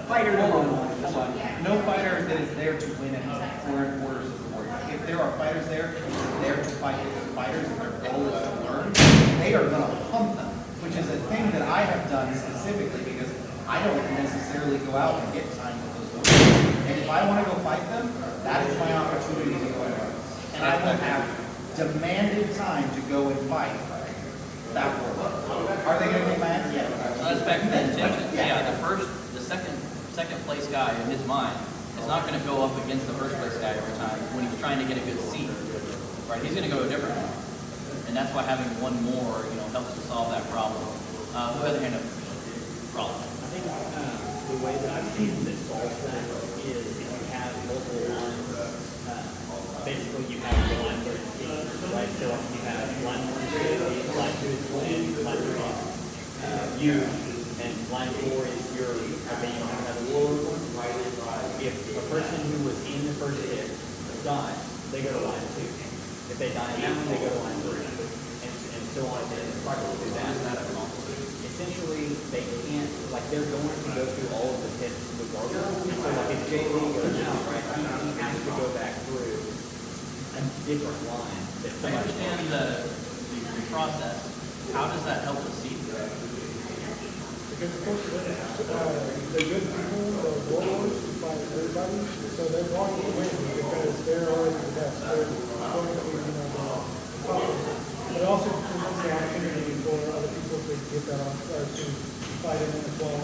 Fighter number 1. Hold on. No fighter that is there to win at foreign orders of the war. If there are fighters there to fight fighters and their goal is to learn, they are going to pump them, which is a thing that I have done specifically because I don't necessarily go out and get time with those warriors. And if I want to go fight them, that is my opportunity to go and learn. And I will have demanded time to go and fight that war. Are they going to get my ass? Yeah. So that's back to the intention. Yeah, the second place guy in his mind is not going to go up against the first place guy every time when he's trying to get a good seat. Right? He's going to go a different one. And that's why having one more, helps to solve that problem. Who has a hand up? Problem. I think the way that I've seen this solve that is if you have multiple lines, basically you have the line 13, right? So you have line 1, 2, line 2 is win, line 3 is you, and line 4 is your, okay, you don't have another war. If a person who was in the first hit dies, they go to line 2. If they die in that one, they go to line 3. And so on, and it's probably do that. Essentially, they can't, like, they're going to go through all of the hits regardless. So, like, if Jay Lee goes out, right, he has to go back through a different line. I understand the process. How does that help the seed? Because of course, the good people, the warlords, who fight everybody, so they're going to win because they're already the best. They're going to be, the top. It also presents the opportunity for other people to get that on, or to fight in it as well.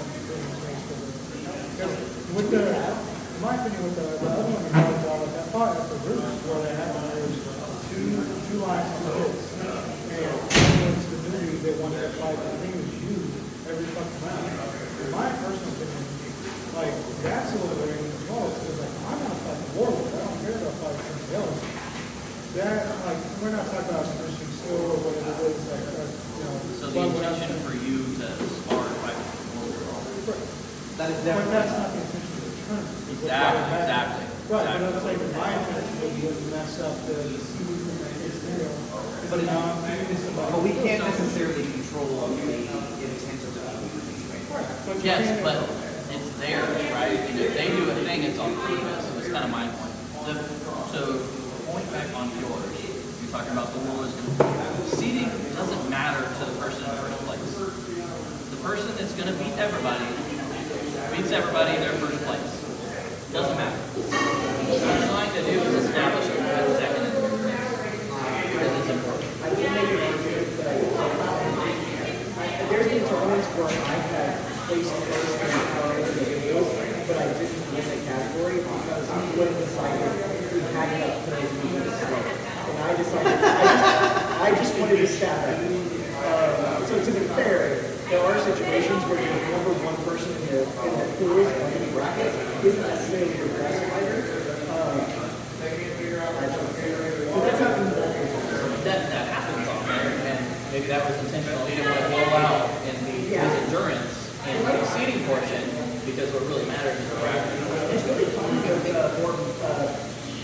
Because with the, in my opinion, with the other one, that fight at the roots where they have there's two lines, 2 hits. And it's the newbie that wanted to fight, I think it was you, every fucking round. In my personal opinion, like, that's a little bit as well, because like, I'm gonna fight the warlord, I don't care about fighting something else. That, like, we're not talking about finishing skill or whatever it is, like, So the intention for you to spar and fight with the warlord. That is definitely. But that's not the intention of the tournament. Exactly. Right, but I'm saying that my intention was to mess up the season and the scenario. But now I'm using somebody. But we can't necessarily control the intent of the people. But you Yes, can't- but it's theirs, right? And if they do a thing, it's on purpose. It's kind of my point. So, point back on yours. You're talking about the rules. Seeding doesn't matter to the person in first place. The person that's going to beat everybody beats everybody in their first place. Doesn't matter. What we're trying to do is establish a good second and third place. Because it's important. I can make an argument that there's been tournaments where I had placed first in the individuals, but I didn't win the category because he would have decided he had enough players to be slow. And I decided, I just wanted to stab at it. So to be fair, there are situations where the number one person in the pool or in the bracket isn't necessarily the best fighter. But that's happened multiple times. That happens on there, and maybe that was intentional. He didn't want to blow out in his endurance and the seating portion because what really matters is the bracket. It's really fun because more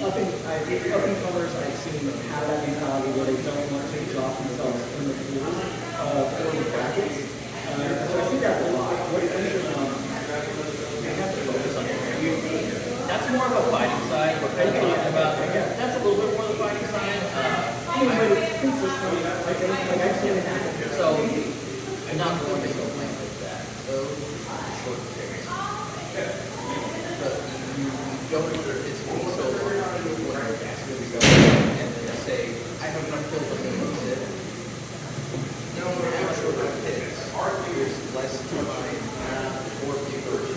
up-and-comers I've seen have that mentality where they don't want to drop themselves in the pool for the brackets. So I see that a lot. What is You have to focus on your That's more of a fighting side. What you're talking about, that's a little bit more the fighting side. but it's consistent. I think, like I've seen it happen. So, I'm not going to go playing like that. So, short periods. But you don't it's me so long when I ask you to go and then say, I have enough kills to finish it. No, we're not sure about hits. There's less time for people to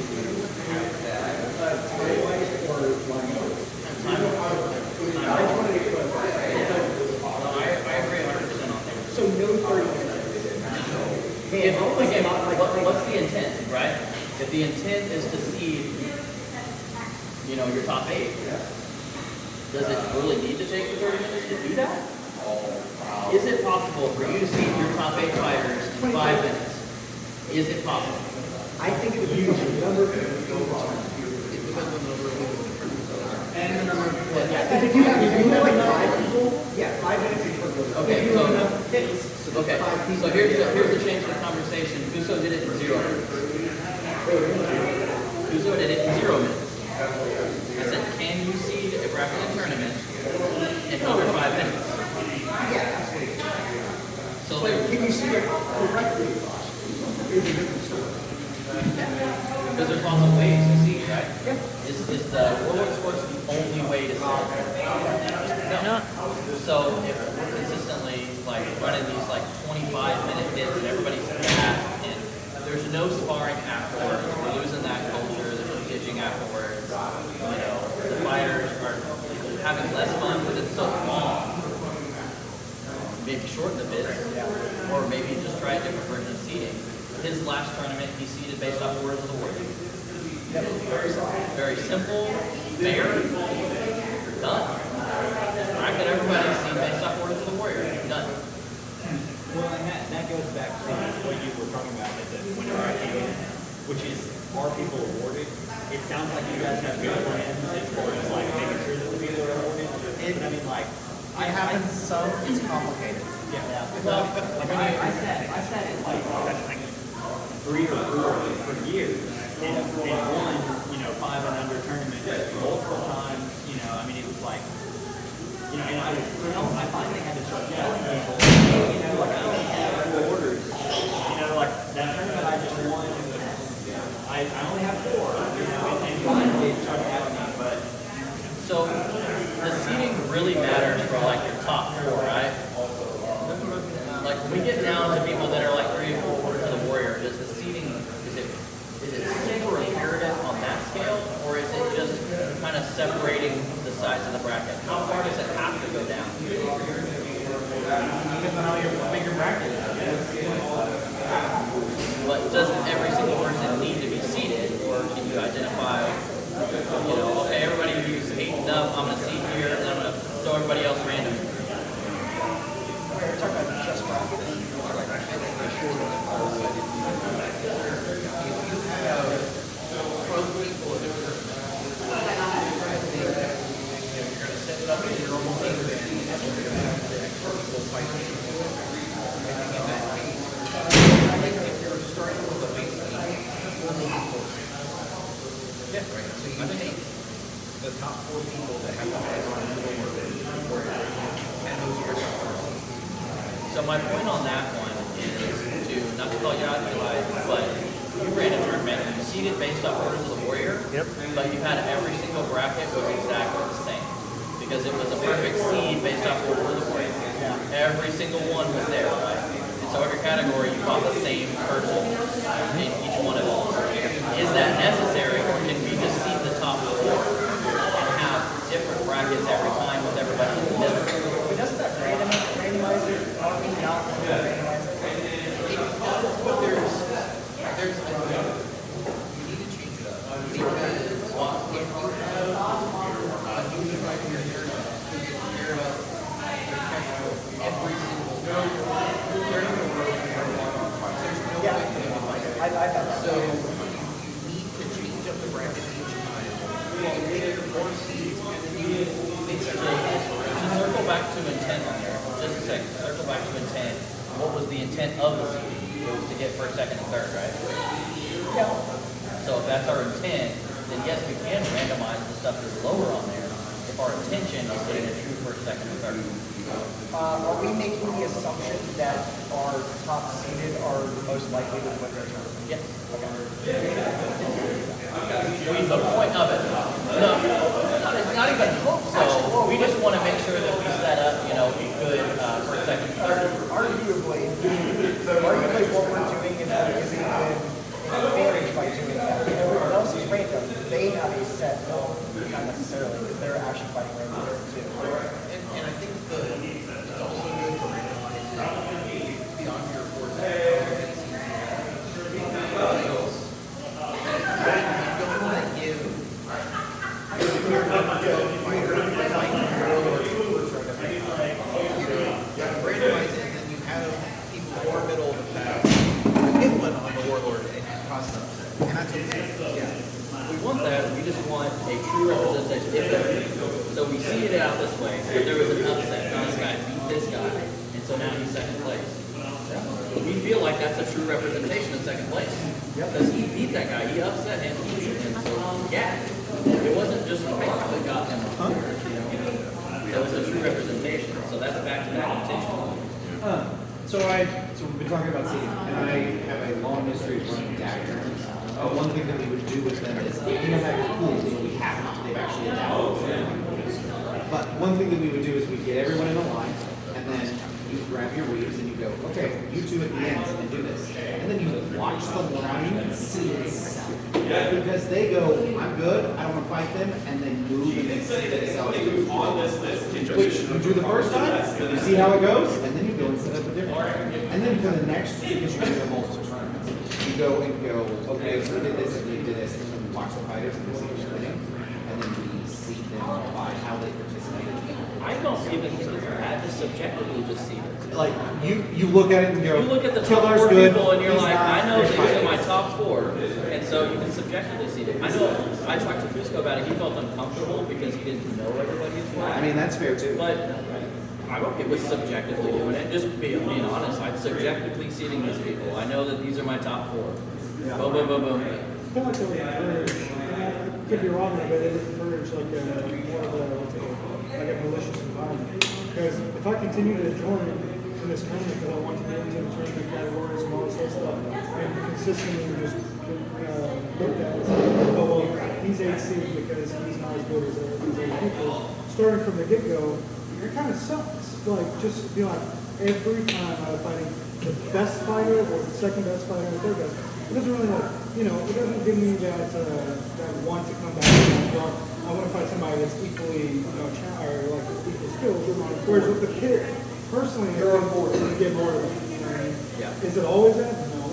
have that. Time-wise or line-wise? Time. I just wanted to clarify. I agree 100% on that. So no 30 minutes. Again, what's the intent, right? If the intent is to seed, your top 8, does it really need to take the 30 minutes to do that? Is it possible for you to seed your top 8 fighters in 5 minutes? Is it possible? I think it would be the number of people. It depends on the number of people in the tournament. And the number of people. Because if you have like 5 people, yeah, 5 minutes is perfect. Okay, if you have enough hits, Okay, 5 people. so here's the change in the conversation. Kuso did it in 0 minutes. Kuso did it in 0 minutes. I said, can you seed a bracket tournament in under 5 minutes? Yeah, absolutely. So But there, can you see it correctly? Is a different story. because there's lots of ways to seed, right? Is the Warlord Sports the only way to seed? No. So if we're consistently like running these like 25-minute hits and everybody's fast and there's no sparring afterwards, we're losing that culture, there's no ditching afterwards, the fighters are having less fun because it's so long. Maybe shorten the bit, or maybe just try a different version of seeding. His last tournament, he seeded based off the words of the word. Very simple, fair, you're done. Bracket everybody seed based off words of the warrior, you're done. Well, and which is, are people awarded? It sounds like you guys have good plans as far as like making sure that the people are awarded. But I mean, like, It happens some, it's complicated. yeah. Well, like I sat in like 3 or 4 for years, and won, you know, 5 and under tournaments multiple times. You know, I mean, it was like, you know, and I finally had to start telling people, you know, like I only have 4 orders. You know, like that tournament I just won, I only have 4. You know, and finally it started happening, but. So the seating really matters for like your top 4, right? Like when we get down to people that are like 3 or 4 quarters of the warrior, does the seating is it super imperative on that scale, or is it just kind of separating the sides of the bracket? How far does it have to go down? Depends on how big your bracket is. But doesn't every single person need to be seated, or can you identify, you know, okay, everybody who's 8 and up, I'm going to seat here, and I'm going to throw everybody else random? We're talking about just bracket. So you take the top 4 people that have the highest on the board, and those are your top 4. So my point on that one is to, not to call you out, Eli, but you ran a tournament, you seeded based off orders of the warrior, but you had every single bracket was exactly the same. Because it was a perfect seed based off orders of the warrior. Every single one was there, right? And so every category you fought the same person in each one of them. Is that necessary, or can we just seed the top 4 and have different brackets every time with everybody in the middle? But doesn't that randomize it? Are we not randomize it? But there's you need to change it up because if you have a unified your tournament, you get to care about every single tournament in the world. There's no way to unify it. I've had that. So you need to change up the bracket each time. You take your 4 seeds and then you basically To circle back to intent on there, just a second, circle back to intent. What was the intent of the seeding? It was to get first, second, and third, right? Yeah. So if that's our intent, then yes, we can randomize the stuff that's lower on there if our intention is getting a true first, second, and third. Are we making the assumption that our top seeded are the most likely to win their tournament? Yes. The point of it, no, it's not even hope so. We just want to make sure that we set up, you know, a good first, second, and third. Arguably, what we're doing is giving them an advantage by doing that. Everyone else is random. They have a set, well, not necessarily, because they're actually fighting random there too. And I think it's also good to randomize beyond your 4 seeds. You don't want to give your fighter randomize it, and then you have people more middle of the pack hit one on the warlord and cause an upset. And that's okay. Yeah. We want that, we just want a true representation. If there, so we see it out this way. If there was an upset, this guy beat this guy, and so now he's second place. We feel like that's a true representation of second place. Because he beat that guy, he upset him, he beat him. So yeah, it wasn't just the paper that got him. It was a true representation. So that's back to that intention. So we've been talking about seating, and I have a long history of running dagger tournaments. One thing that we would do with them is, you know, have your pools, so we have not, they've actually adapted. But one thing that we would do is we'd get everyone in a line, and then you grab your weaves and you go, okay, you two at the ends and do this. And then you watch the line see itself. Because they go, I'm good, I don't want to fight them, and they move and they see themselves. Which you do the first time, you see how it goes, and then you go and set up a different. And then for the next, because you're doing multiple tournaments, you go and go, okay, so we did this and we did this, and then we watch the fighters and we see what they're doing, and then we see them by how they participated. I don't even think it's bad to subjectively just seeded. Like you look at it and go, You look at the top Tiller's 4 good. people and you're he's like, not, I know he's these fine. are my top 4, and so you can subjectively seed it. I know I talked to Cusco about it. He felt uncomfortable because he didn't know everybody as well. I mean, that's fair too. But I'm okay with subjectively doing it. Just being honest. I'm subjectively seeding these people. I know that these are my top 4. Boom, boom, boom, boom. I feel like it would encourage, I could be wrong, but it would encourage like more of like a malicious environment. Because if I continue to join in this tournament because I want to get into the tournament categories and all this other stuff, and consistently just looked at as, oh well, he's 8 seed because he's not as good as these other people. Starting from the get-go, it kind of sucks. Like, just be like, every time I'm fighting the best fighter or the second best fighter or the third best, it doesn't really like, it doesn't give me that want to come back and go, I want to fight somebody that's equally, or like equal skills. Whereas with the pit, personally, I think you get more of that. You know what I mean? Yeah. Is it always that? No.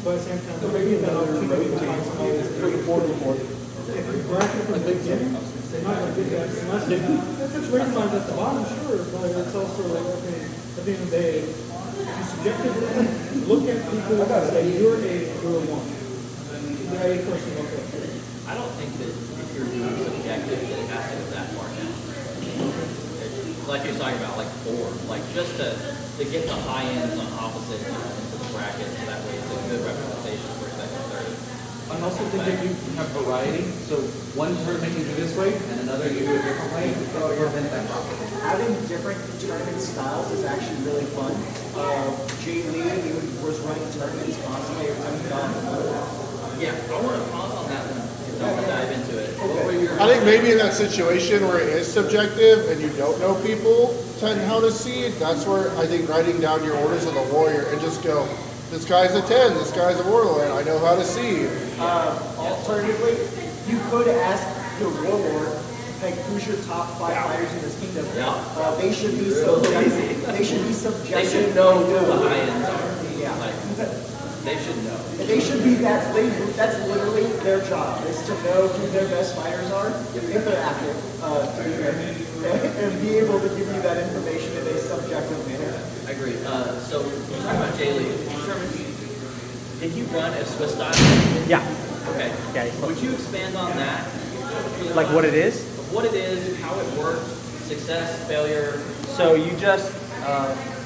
But at the same time, maybe that opportunity to find somebody that's if you bracket from the beginning, they're not going to get that unless it's randomized at the bottom, sure, but it's also like, okay, at the end of the day, you subjectively look at people and say, you're 8, you're 1. You're 8 person, okay. I don't think that if you're doing subjective, that it has to go that far down. Like you're talking about, like 4, like just to get the high ends on opposite into the bracket, so that way it's a good representation for second, third. I also think that you have variety. So one tournament you do this way, and another you do a different way. To prevent that problem. Having different tournament styles is actually really fun. Jay Lee, he was running tournaments constantly every time he got on the board. Yeah, I want to pause on that one. I want to dive into it. What were your? I think maybe in that situation where it is subjective and you don't know people how to seed, that's where I think writing down your orders of the warrior and just go, this guy's a 10, this guy's a warlord, I know how to seed. Alternatively, you could ask your warlord, like, who's your top 5 fighters in this kingdom? Yeah. They should be subjective. They should be subjective. They should know who the high ends are. Yeah. Like, they should know. They should be that's literally their job, is to know who their best fighters are, if they're active, and be able to give you that information in a subjective manner. I agree. So you're talking about Jay Lee. Did you run a Swiss style? Yeah. Okay. Okay. Would you expand on that? Like what it is? What it is, how it works, success, failure. So you just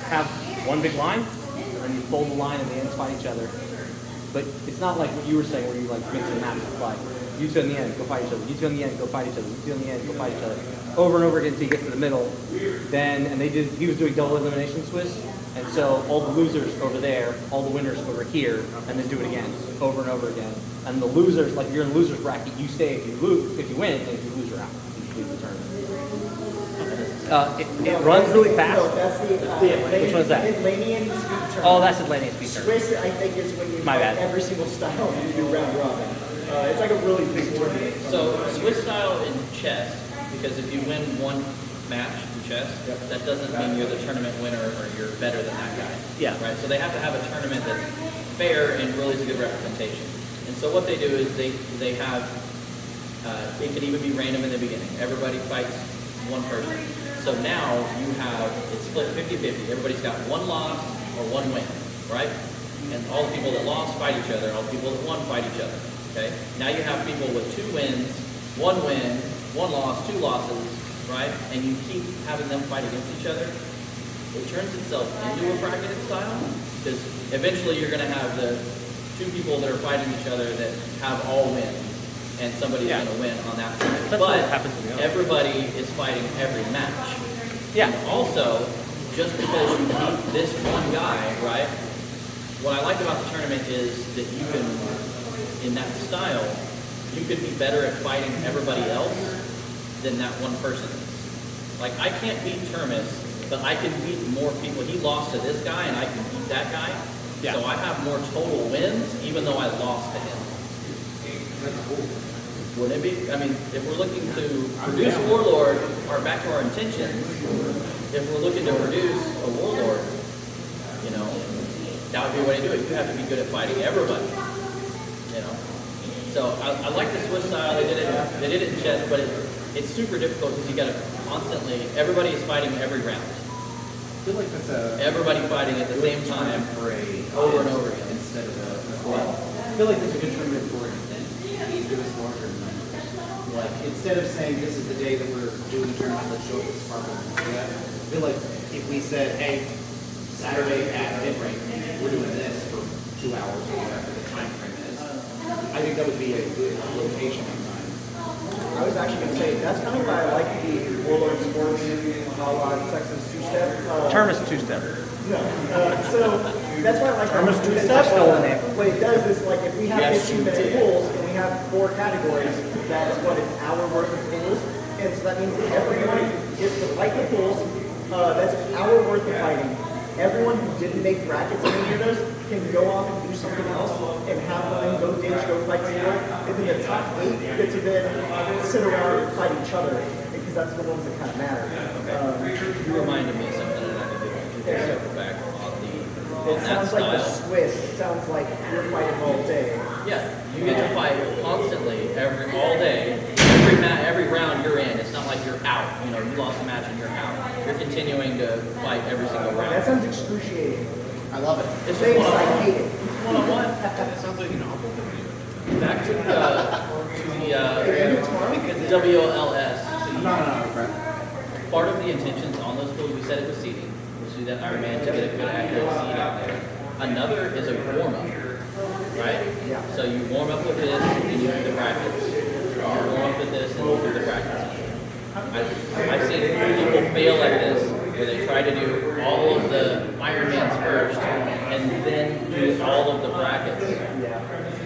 have one big line, and then you fold the line, and the ends fight each other. But it's not like what you were saying, where you like mix and match the flag. You two on the end, go fight each other. You two on the end, go fight each other. You two on the end, go fight each other. Over and over again until you get to the middle. Then, and he was doing double elimination Swiss, and so all the losers over there, all the winners over here, and then do it again, over and over again. And the losers, like if you're in the losers bracket, you stay if you win, and if you lose, you're out. You leave the tournament. It runs really fast. No, that's the Which one's that? Atlantean speed tournament. Oh, that's Atlantean speed tournament. Swiss, I think, is when you My fight bad. every single style and you do round robin. It's like a really big tournament. So Swiss style in chess, because if you win one match in chess, that doesn't mean you're the tournament winner or you're better than that guy. Yeah. Right. So they have to have a tournament that's fair and really is a good representation. And so what they do is they have it can even be random in the beginning. Everybody fights one person. So now you have it's split 50-50. Everybody's got one loss or one win, right? And all the people that lost fight each other. All the people that won fight each other. Okay. Now you have people with 2 wins, 1 win, 1 loss, 2 losses, right? And you keep having them fight against each other. It turns itself into a bracketed style because eventually you're going to have the 2 people that are fighting each other that have all wins, and somebody's going to win on that side. That's what happens to me. Everybody is fighting every match. Yeah. And also, just because you beat this one guy, right? What I like about the tournament is that you can, in that style, you could be better at fighting everybody else than that one person is. Like, I can't beat Termis, but I can beat more people. He lost to this guy, and I can beat that guy. Yeah. So I have more total wins, even though I lost to him. Wouldn't it be? I mean, if we're looking to produce a warlord, or back to our intentions, if we're looking to produce a warlord, that would be the way to do it. You have to be good at fighting everybody. So I like the Swiss style. They did it in chess, but it's super difficult because you got to constantly. Everybody is fighting every round. feel like that's Everybody fighting at the same time, for a over and over again. instead of a goal. I feel like there's a good tournament for an event. Do this larger numbers. Like instead of saying this is the day that we're doing the tournament, let's show up with Sparkle and do that. I feel like if we said, hey, Saturday at Endreign, we're doing this for 2 hours or whatever the time frame is, I think that would be a good location and time. I was actually going to say, that's kind of why I like the Warlord Sports Texas two-step. Terminus two-step. No. So that's why I like Terminus the two-step still in there. What it does is, like, if we have Yes, 15-minute pools and we have 4 categories, that is what, an hour worth of pools. And so that means that everyone gets to fight the pools. That's an hour worth of fighting. Everyone who didn't make brackets in any of those can go off and do something else and have fun, go ditch, go fight zero. And then the top 8 get to then sit around and fight each other because that's the ones that kind of matter. You reminded me of something that I need to circle back on It that sounds like the style. Swiss. It sounds like you're fighting all day. Yeah, you get to fight constantly, all day, every round you're in. It's not like you're out. You know, you lost a match and you're out. You're continuing to fight every single round. That sounds excruciating. I love it. It's just Things I one-on-one. hate it. One-on-one. It sounds like an awful thing. Back to the WLS. Part of the intentions on those pools, we said it was seating, which is that Ironman to get a good accurate seat out there. Another is a warm-up, right? Yeah. So you warm up with this and you do the brackets. You warm up with this and you do the brackets. I've seen people fail at this where they try to do all of the Ironmans first and then do all of the brackets.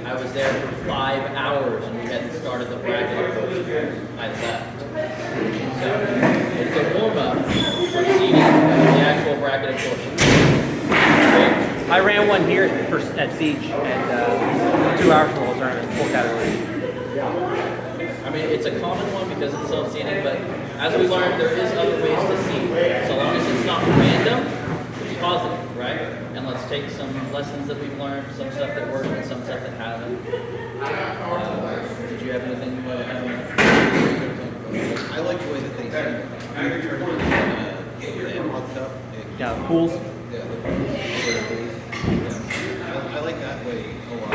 I was there for 5 hours and we hadn't started the bracket portion. I left. So it's a warm up for seating the actual bracket portion. I ran one here at Siege, and 2 hours for the whole tournament, 4 categories. I mean, it's a common one because it's self-seating, but as we learned, there is other ways to seed. So long as it's not random, it's positive, right? And let's take some lessons that we've learned, some stuff that worked and some stuff that hasn't. Did you have anything you want to add? I like the way that they do the tournament, the analog stuff. Yeah, pools. Yeah, I like that way a lot.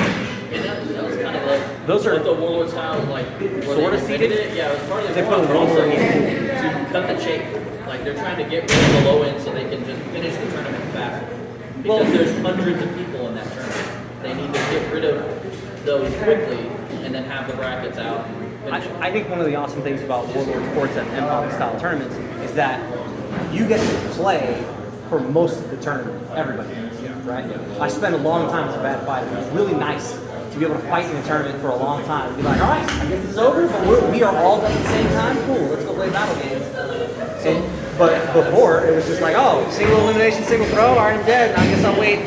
And that was kind of like Those are- what the Warlords how like where Sort they of seated? it. Yeah, it was part of the They warm-up, put but a also roller in. to cut the chafe. Like they're trying to get rid of the low end so they can just finish the tournament faster. Because Well- there's hundreds of people in that tournament. They need to get rid of those quickly and then have the brackets out and finish it. I think one of the awesome things about Warlord Sports and MPOP style tournaments is that you get to play for most of the tournament. Everybody does, right? I spent a long time as a bad fighter. It was really nice to be able to fight in the tournament for a long time. Be like, all right, I guess it's over, but we are all done at the same time. Cool, let's go play battle games. But before, it was just like, oh, single elimination, single throw, all right, I'm dead. I guess I'll wait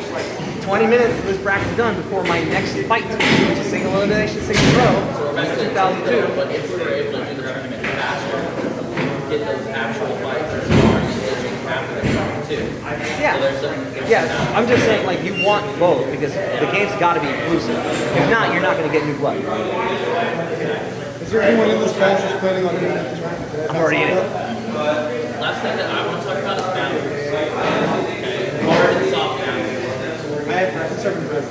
20 minutes until this bracket's done before my next fight, which is single elimination, single throw. So we're back to 2002. But if we were able to do the tournament faster, get those actual fights and engaging after the tournament too. Yeah. So there's some Yeah, I'm just saying, like, you want both because the game's got to be inclusive. If not, you're not going to get new blood. Is there anyone in this batch who's planning on doing that tournament? I'm already in it. Last thing that I want to talk about is boundaries. Okay. Hard and soft boundaries. I'm serving food.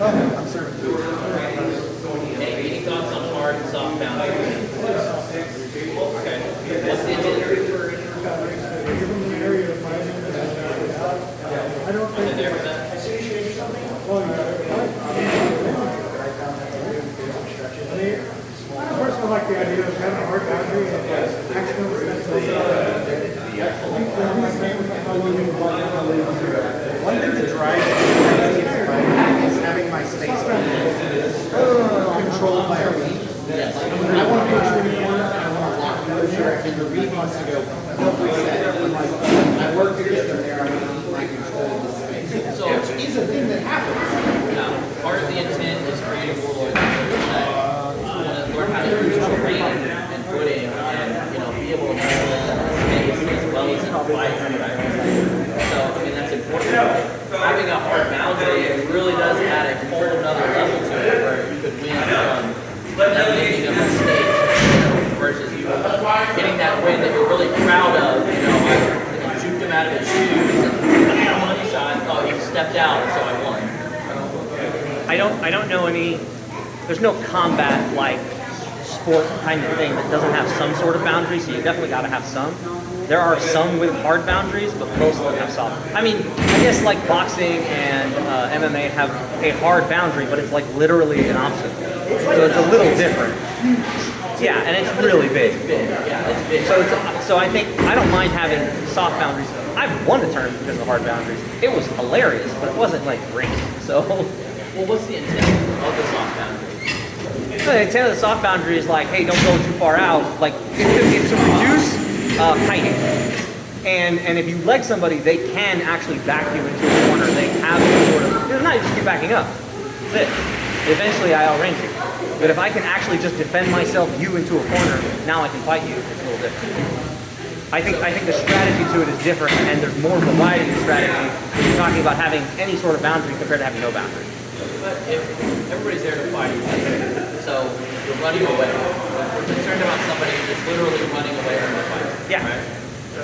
Oh, I'm serving food. Okay, any thoughts on hard and soft boundaries? Okay. What's the intent? Give them an area to fight in. I don't Are they think. there for that? Well, I mean, personally, I like the idea of having a hard boundary and One thing to drive is having my space controlled by a read. I want to push in the corner and I want to lock the other, and the read wants to go, help reset. I'm like, I work to get them there, I want to control the space. So, Which is a thing that happens. part of the intent is creating warlords that learn how to use terrain and footing and, you know, be able to control space as well as in fight. So, I mean, that's important. Having a hard boundary really does add a whole another level to it where you could win from that leading of the stage versus you getting that win that you're really proud of. You know, I juked him out of his shoes and stepped down, so I won. I don't know any. There's no combat like sport kind of thing that doesn't have some sort of boundary. So you definitely got to have some. There are some with hard boundaries, but most of them have soft. I mean, I guess like boxing and MMA have a hard boundary, but it's like literally an obstacle. So it's a little different. Yeah, and it's really big. Yeah, it's big. So I think I don't mind having soft boundaries. I've won a tournament because of hard boundaries. It was hilarious, but it wasn't like great. So. Well, what's the intent of the soft boundary? The intent of the soft boundary is like, hey, don't go too far out. Like, it's to reduce kiting. And if you leg somebody, they can actually back you into a corner. They have some sort of, it's not just you backing up. That's it. Eventually, I outrange you. But if I can actually just defend myself, you into a corner, now I can fight you. It's a little different. I think the strategy to it is different, and there's more variety in strategy when you're talking about having any sort of boundary compared to having no boundary. But if everybody's there to fight each other, so you're running away. We're concerned about somebody just literally running away from the fight. Yeah. Right?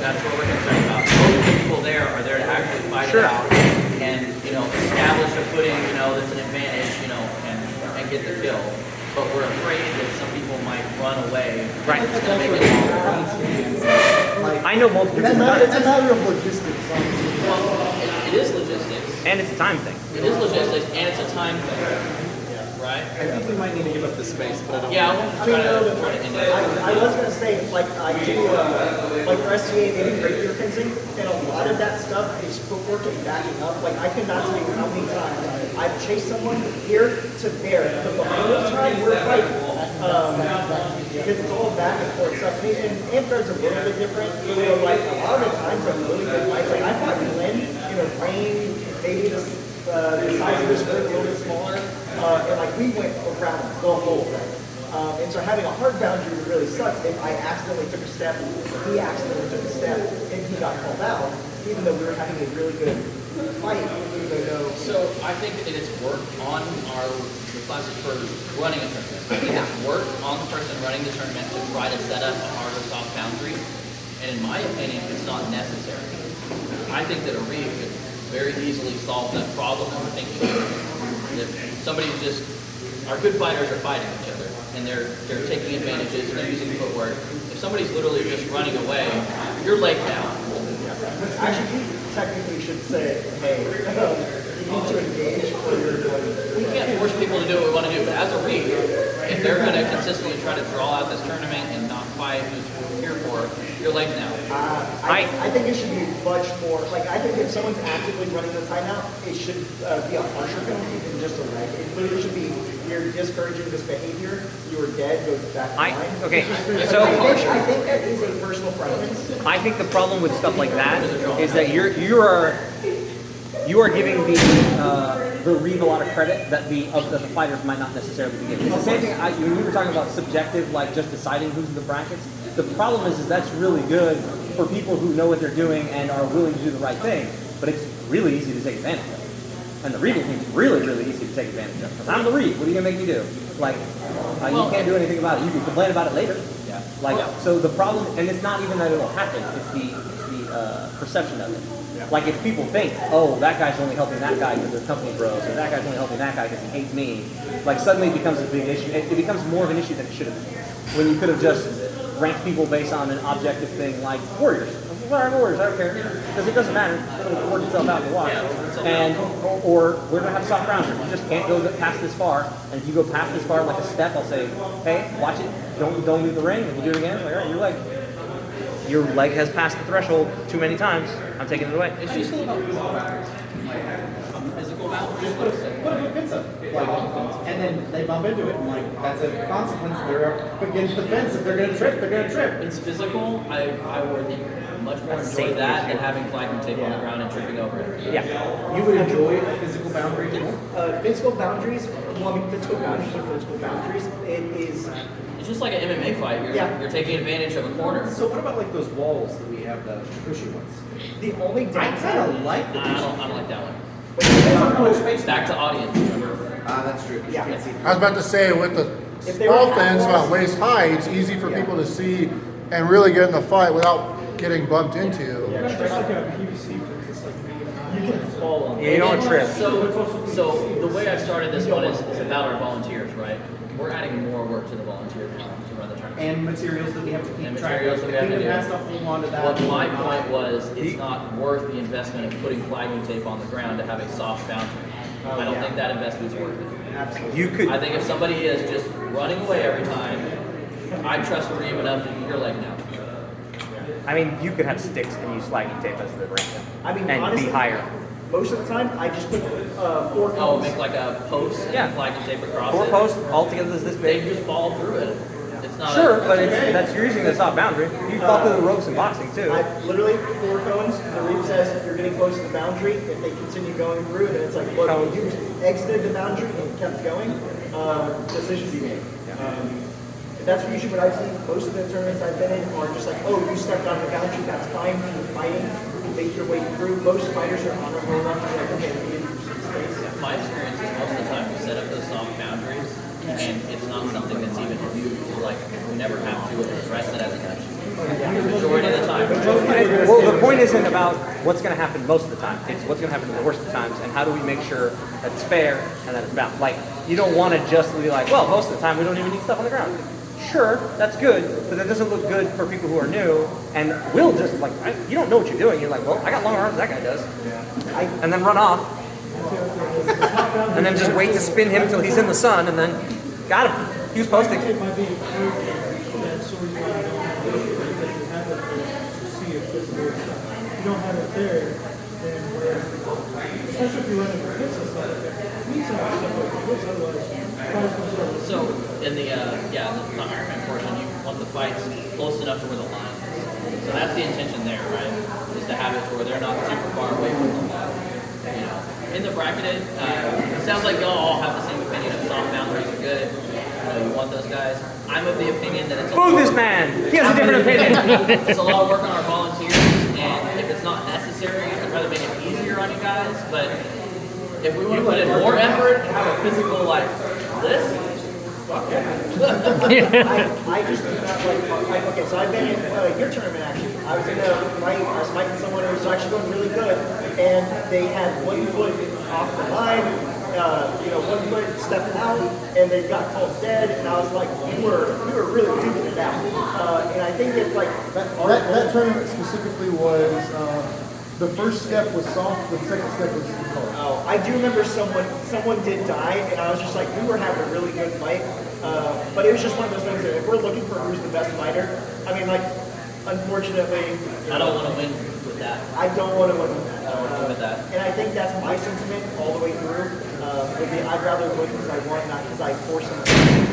That's what we're concerned about. Most of the people there are there to actually fight it out and, establish a footing, that's an advantage, and get the kill. But we're afraid that some people might run away. Right. It's going to make it longer. I know multiple people. It's a matter of logistics, honestly. Well, it is logistics. And it's a time thing. It is logistics, and it's a time thing. Right? I think we might need to give up the space, but I don't. Yeah, I want to try to end it. I was gonna say, like I do, like for SCA, they do regular fencing, and a lot of that stuff is footwork and backing up. Like I cannot tell you how many times I've chased someone here to there, but the whole time we're fighting, because it's all back and forth stuff. And Endreign's a little bit different. Like a lot of the times, I'm really good fights. Like I fought Glenn in a rain, maybe the size of this room, a little bit smaller. And like we went around the whole thing. And so having a hard boundary would really suck if I accidentally took a step, he accidentally took a step, and he got called out, even though we were having a really good fight. So I think that it's work on the classes for running a tournament. I think it's work on the person running the tournament to try to set up a harder soft boundary. And in my opinion, it's not necessary. I think that a reef could very easily solve that problem that we're thinking of. If somebody's our good fighters are fighting each other, and they're taking advantages, and they're using footwork. If somebody's literally just running away, you're leg down. Actually, you technically should say, hey, you need to engage or you're going to. We can't force people to do what we want to do, but as a reef, if they're going to consistently try to draw out this tournament and not fight who's here for, you're leg down. I think it should be much more, like I think if someone's actively running the timeout, it should be a harsher penalty than just a leg. It literally should be, you're discouraging this behavior, you are dead, goes back to line. Okay, So I think that is a personal preference. I think the problem with stuff like that is that you are giving the reeve a lot of credit that the fighters might not necessarily be giving. It's the same thing when we were talking about subjective, like just deciding who's in the brackets. The problem is that's really good for people who know what they're doing and are willing to do the right thing, but it's really easy to take advantage of. And the reading thing's really, really easy to take advantage of. Because I'm the read, what are you gonna make me do? Like, you can't do anything about it. You can complain about it later. Yeah. Like, so the problem, and it's not even that it'll happen, it's the perception of it. Like if people think, oh, that guy's only helping that guy because they're company bros, or that guy's only helping that guy because he hates me, like suddenly it becomes a big issue. It becomes more of an issue than it should have been. When you could have just ranked people based on an objective thing like warriors. What are warriors? I don't care. Because it doesn't matter. It'll work itself out in the wash. And, or we're going to have a soft boundary. You just can't go past this far. And if you go past this far like a step, I'll say, hey, watch it. Don't leave the ring. If you do it again, like, all right, your leg has passed the threshold too many times. I'm taking it away. It's just about physical boundaries. Put a fence up, and then they bump into it, and that's a consequence. They're up against the fence. If they're going to trip, they're going to trip. It's physical. I would much more enjoy that than having flagging tape on the ground and tripping over it. Yeah. You would enjoy a physical boundary more? Physical boundaries, physical boundaries are physical boundaries. It is. It's just like an MMA fight. You're taking advantage of a corner. So what about those walls that we have, the cushy ones? The only downside. I kind of like the I don't like that one. But Back to audience, remember? that's true. Yeah. I was about to say, with the If they were small half fence walls- about waist high, it's easy for people to see and really get in the fight without getting bumped into. Yeah, just like a PVC fence, it's like made. can fall on. Yeah, you don't want to trip. So the way I started this one is about our volunteers, right? We're adding more work to the volunteers now to run the tournament. And materials that we have to keep And track materials of. that we have to Kingdom do. has to hold on to that. What my point was, it's not worth the investment of putting flagging tape on the ground to have a soft boundary. I don't think that investment's worth it. Absolutely. You could. I think if somebody is just running away every time, I trust Reem enough to keep your leg down. I mean, you could have sticks and use flagging tape as the ring, I mean, and honestly, be higher. most of the time, I just put 4 Oh, cones. make like a post Yeah. and flagging tape across Four it. posts all together is this They big. just fall through it. It's not Sure, a, but that's you're using the soft boundary. You fall through the ropes in boxing too. I literally 4 cones. The reef says you're getting close to the boundary. If they continue going through, then it's like, look, Cones. you exited the boundary and kept going. Decision be made. That's usually what I've seen. Most of the tournaments I've been in are just like, oh, you stepped on the boundary. That's fine. You're fighting. You make your way through. Most fighters are honorable enough to be like, okay, we give you some space. my experience is most of the time we set up those soft boundaries and it's not something that's even used. Like we never have to address it as an issue. The majority of the time. Well, the point isn't about what's going to happen most of the time. It's what's going to happen the worst of the times, and how do we make sure that it's fair and that it's balanced. Like, you don't want to just be like, well, most of the time we don't even need stuff on the ground. Sure, that's good, but that doesn't look good for people who are new and will just like, you don't know what you're doing. You're like, well, I got longer arms than that guy does. And then run off. And then just wait to spin him till he's in the sun, and then got him. He was posting. It might be encouraging that storyline don't have it there, that you have it there to see if this works. If you don't have it there, then especially if you're running for hits and stuff like that, you need some stuff like this, otherwise, fighters don't start. So in the the Ironman portion, you want the fights close enough to where the line is. So that's the intention there, right? Is to have it to where they're not super far away from the line. You know, in the bracketed, it sounds like y'all all have the same opinion of soft boundaries are good. You know, you want those guys. I'm of the opinion that it's a Boo this man! He has a different opinion. It's a lot of work on our volunteers, and if it's not necessary, I'd rather make it easier on you guys. But if we want to put in more effort and have a physical like this, fuck yeah. I just do not like, okay, so I've been in your tournament actually. I was in a fight, I was fighting someone who was actually going really good, and they had 1 foot off the line, 1 foot stepping out, and they got called dead, and I was like, we were really duking it out. And I think it's like, That tournament specifically was, the first step was soft, the second step was hard. oh, I do remember someone did die, and I was just like, we were having a really good fight. But it was just one of those things that if we're looking for who's the best fighter, I mean, like, unfortunately, I don't want to win with that. I don't want to win with that. I don't want to win with that. And I think that's my sentiment all the way through. I'd rather win because I want, not because I force them to win.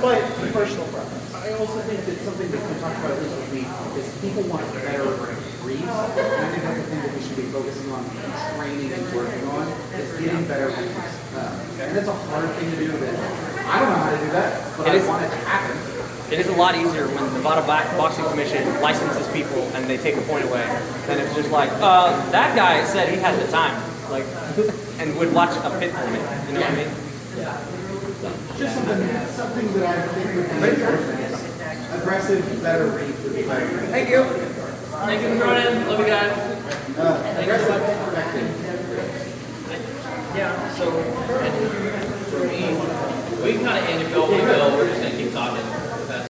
But personal preference. I also think that something that we talked about this week is people want better briefs. And I think that's the thing that we should be focusing on, training and working on, is getting better briefs. And that's a hard thing to do. That I don't know how to do that, but I want it to happen. It is a lot easier when the Nevada Boxing Commission licenses people and they take a point away than it's just like, that guy said he had the time, like, and would watch a pit for me. You know what I mean? Just something that I think would be aggressive, better briefs would be better. Thank you. Thank you for joining. Love you guys. Aggressive, effective. Yeah. So for me, we kind of end it go. We go. We're just gonna keep talking.